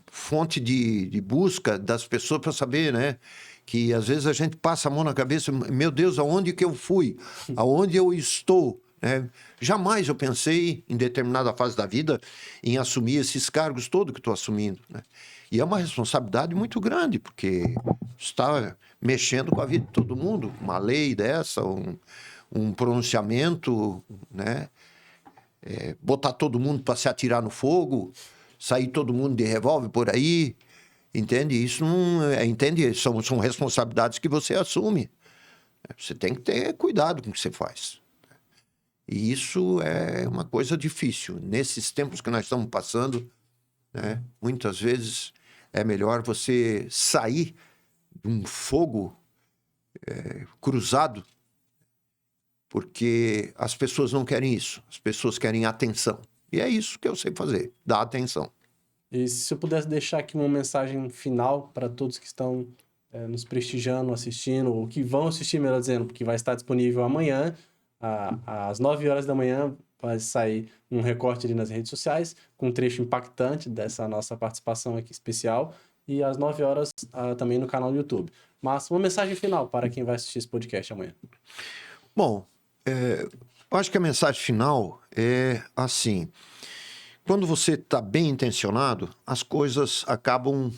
fonte de busca das pessoas para saber, né? Que às vezes a gente passa a mão na cabeça, meu Deus, aonde que eu fui? Aonde eu estou? Jamais eu pensei, em determinada fase da vida, em assumir esses cargos todos que estou assumindo, né? E é uma responsabilidade muito grande, porque está mexendo com a vida de todo mundo. Uma lei dessa, um pronunciamento, né? Botar todo mundo para se atirar no fogo, sair todo mundo de revólver por aí. Entende? Isso não... Entende? São responsabilidades que você assume. Você tem que ter cuidado com o que você faz. E isso é uma coisa difícil. Nesses tempos que nós estamos passando, né, muitas vezes é melhor você sair de um fogo cruzado, porque as pessoas não querem isso. As pessoas querem atenção. E é isso que eu sei fazer, dar atenção. E se eu pudesse deixar aqui uma mensagem final para todos que estão nos prestigiando, assistindo, ou que vão assistir, melhor dizendo, porque vai estar disponível amanhã, às 9 horas da manhã, vai sair um recorte ali nas redes sociais, com um trecho impactante dessa nossa participação aqui especial, e às 9 horas também no canal do YouTube. Mas uma mensagem final para quem vai assistir esse podcast amanhã. Bom, eu acho que a mensagem final é assim: quando você está bem intencionado, as coisas acabam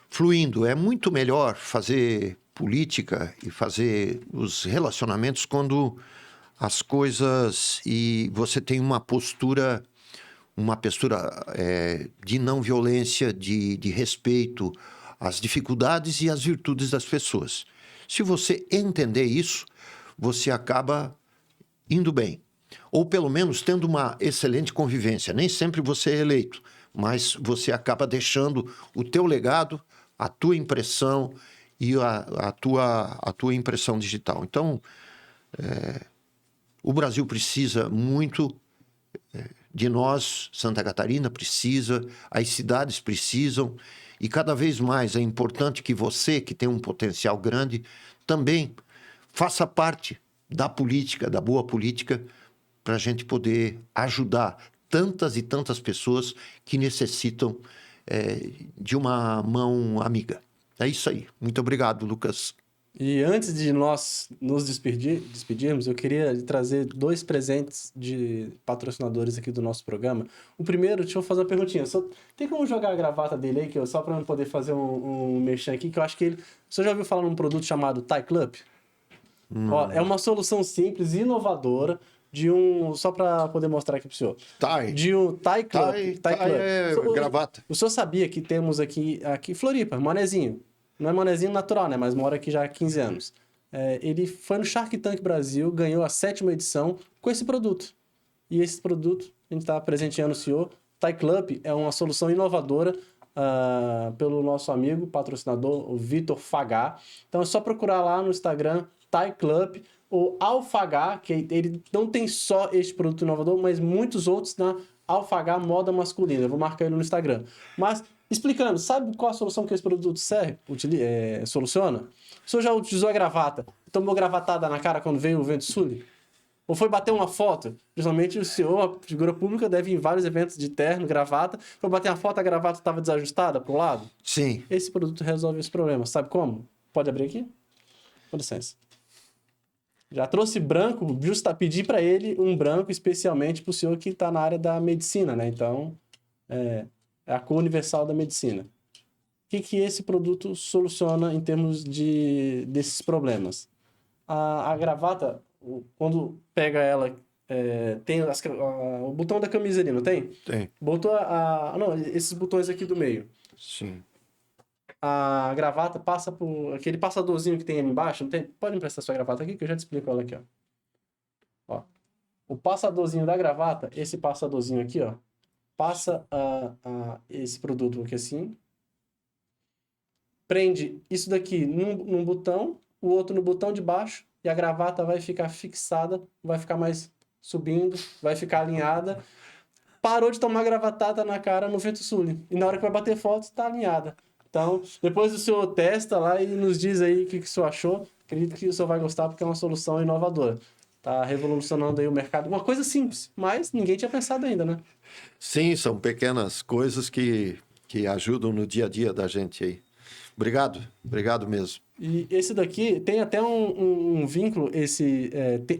fluindo. É muito melhor fazer política e fazer os relacionamentos quando as coisas e você tem uma postura de não violência, de respeito às dificuldades e às virtudes das pessoas. Se você entender isso, você acaba indo bem. Ou pelo menos tendo uma excelente convivência. Nem sempre você é eleito, mas você acaba deixando o teu legado, a tua impressão e a tua impressão digital. Então, o Brasil precisa muito de nós, Santa Catarina precisa, as cidades precisam, e cada vez mais é importante que você, que tem um potencial grande, também faça parte da política, da boa política, para a gente poder ajudar tantas e tantas pessoas que necessitam de uma mão amiga. É isso aí. Muito obrigado, Lucas. E antes de nós nos despedirmos, eu queria trazer 2 presentes de patrocinadores aqui do nosso programa. O primeiro, deixa eu fazer uma perguntinha. Tem como jogar a gravata dele aí, só para eu poder fazer um merchan aqui, que eu acho que ele... Você já ouviu falar num produto chamado Thai Club? Ó, é uma solução simples e inovadora só para poder mostrar aqui pro senhor. De um Thai Club. Thai Club. Gravata. O senhor sabia que temos aqui Floripa, Manezinho. Não é Manezinho natural, né? Mas mora aqui já há 15 anos. Ele foi no Shark Tank Brasil, ganhou a 7ª edição com esse produto. E esse produto, a gente está presenteando o senhor. Thai Club é uma solução inovadora pelo nosso amigo, patrocinador, o Vitor Fagá. Então é só procurar lá no Instagram, Thai Club, ou Alfagá, que ele não tem só este produto inovador, mas muitos outros na Alfagá Moda Masculina. Eu vou marcar ele no Instagram. Mas, explicando, sabe qual a solução que esse produto soluciona? O senhor já utilizou a gravata, tomou gravatada na cara quando veio o vento sul? Ou foi bater uma foto? Principalmente o senhor, a figura pública, deve ir em vários eventos de terno, gravata. Foi bater uma foto, a gravata estava desajustada para o lado? Sim. Esse produto resolve esse problema. Sabe como? Pode abrir aqui? Com licença. Já trouxe branco, pedi para ele um branco especialmente para o senhor que está na área da medicina, né? Então, é a cor universal da medicina. O que esse produto soluciona em termos desses problemas? A gravata, quando pega ela, tem o botão da camisa ali, não tem? Tem. Botou não, esses botões aqui do meio. Sim. A gravata passa por aquele passadorzinho que tem ali embaixo, não tem? Pode emprestar sua gravata aqui que eu já te explico ela aqui, ó. O passadorzinho da gravata, esse passadorzinho aqui, ó, passa esse produto aqui assim, prende isso daqui num botão, o outro no botão de baixo, e a gravata vai ficar fixada, vai ficar mais subindo, vai ficar alinhada. Parou de tomar gravatada na cara no vento sul. E na hora que vai bater foto, está alinhada. Então, depois o senhor testa lá e nos diz aí o que o senhor achou. Acredito que o senhor vai gostar porque é uma solução inovadora. Tá revolucionando aí o mercado. Uma coisa simples, mas ninguém tinha pensado ainda, né? Sim, são pequenas coisas que ajudam no dia a dia da gente aí. Obrigado mesmo. E esse daqui tem até um vínculo,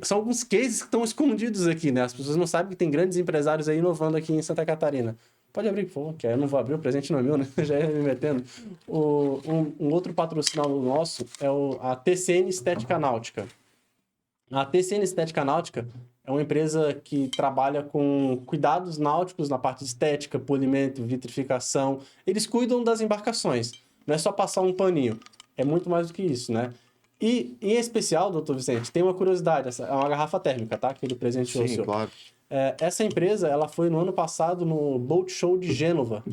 são alguns cases que estão escondidos aqui, né? As pessoas não sabem que tem grandes empresários aí inovando aqui em Santa Catarina. Pode abrir, por favor, que eu não vou abrir, o presente não é meu, né? Já ia me metendo. Um outro patrocinador nosso é a TCN Estética Náutica. A TCN Estética Náutica é uma empresa que trabalha com cuidados náuticos na parte de estética, polimento, vitrificação. Eles cuidam das embarcações. Não é só passar um paninho. É muito mais do que isso, né? E, em especial, doutor Vicente, tem uma curiosidade. Essa é uma garrafa térmica, tá? Que ele presenteou o Sim, senhor. claro. Essa empresa, ela foi no ano passado no Boat Show de Gênova.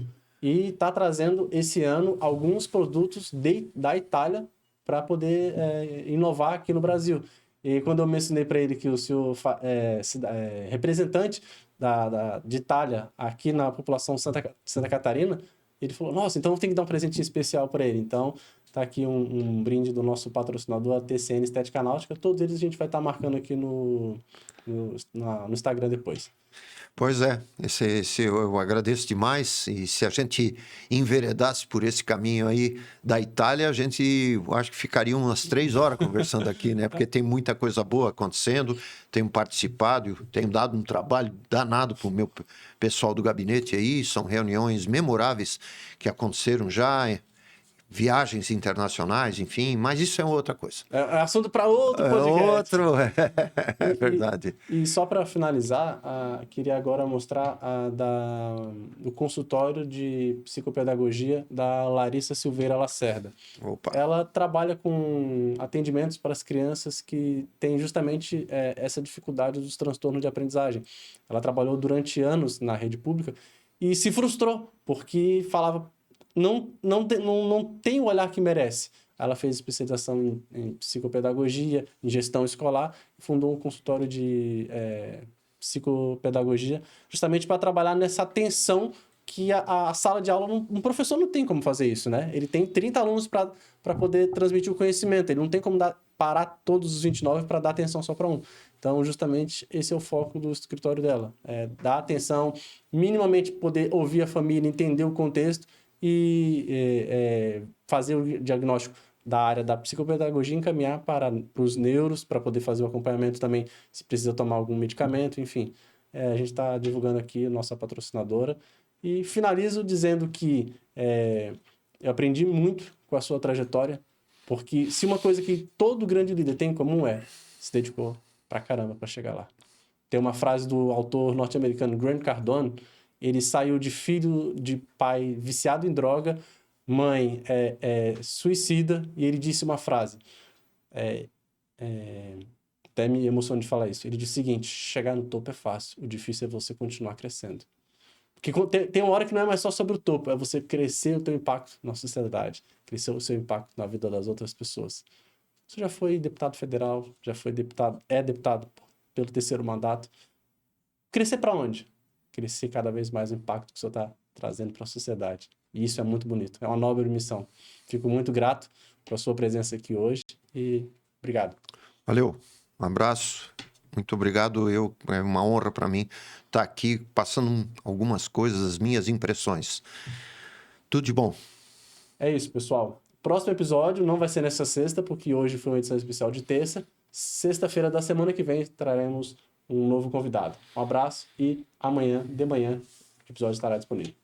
E está trazendo esse ano alguns produtos da Itália para poder inovar aqui no Brasil. E quando eu mencionei para ele que o senhor representante de Itália aqui na população Santa Catarina, ele falou, nossa, então tem que dar um presentinho especial para ele. Então, tá aqui um brinde do nosso patrocinador, a TCN Estética Náutica. Todos eles a gente vai estar marcando aqui no Instagram depois. Pois é, esse eu agradeço demais. E se a gente enveredasse por esse caminho aí da Itália, a gente, eu acho que ficaria umas 3 horas conversando aqui, né? Porque tem muita coisa boa acontecendo, tenho participado, tenho dado um trabalho danado para o meu pessoal do gabinete aí, são reuniões memoráveis que aconteceram já, viagens internacionais, enfim, mas isso é outra coisa. É assunto para outro podcast. É verdade. E só para finalizar, queria agora mostrar do consultório de psicopedagogia da Larissa Silveira Lacerda. Opa. Ela trabalha com atendimentos para as crianças que têm justamente essa dificuldade dos transtornos de aprendizagem. Ela trabalhou durante anos na rede pública e se frustrou, porque falava não tem o olhar que merece. Ela fez especialização em psicopedagogia, em gestão escolar, e fundou um consultório de psicopedagogia, justamente para trabalhar nessa atenção que a sala de aula, um professor não tem como fazer isso, né? Ele tem 30 alunos para poder transmitir o conhecimento, ele não tem como parar todos os 29 para dar atenção só para um. Então, justamente, esse é o foco do escritório dela. Dar atenção, minimamente poder ouvir a família, entender o contexto e fazer o diagnóstico da área da psicopedagogia e encaminhar para os neuros, para poder fazer o acompanhamento também, se precisa tomar algum medicamento, enfim. A gente está divulgando aqui a nossa patrocinadora. E finalizo dizendo que eu aprendi muito com a sua trajetória, porque se uma coisa que todo grande líder tem em comum se dedicou pra caramba para chegar lá. Tem uma frase do autor norte-americano Grant Cardone. Ele saiu de filho de pai viciado em droga, mãe suicida, e ele disse uma frase. Até me emociono de falar isso. Ele disse o seguinte: chegar no topo é fácil, o difícil é você continuar crescendo. Porque tem uma hora que não é mais só sobre o topo, é você crescer o teu impacto na sociedade, crescer o seu impacto na vida das outras pessoas. Você já foi deputado federal, já foi deputado pelo 3º mandato. Crescer para onde? Crescer cada vez mais o impacto que o senhor está trazendo para a sociedade. E isso é muito bonito, é uma nobre missão. Fico muito grato pela sua presença aqui hoje e obrigado. Valeu, um abraço, muito obrigado. É uma honra para mim estar aqui passando algumas coisas, as minhas impressões. Tudo de bom. É isso, pessoal. Próximo episódio não vai ser nessa sexta, porque hoje foi uma edição especial de terça. Sexta-feira da semana que vem traremos um novo convidado. Um abraço e de manhã, o episódio estará disponível.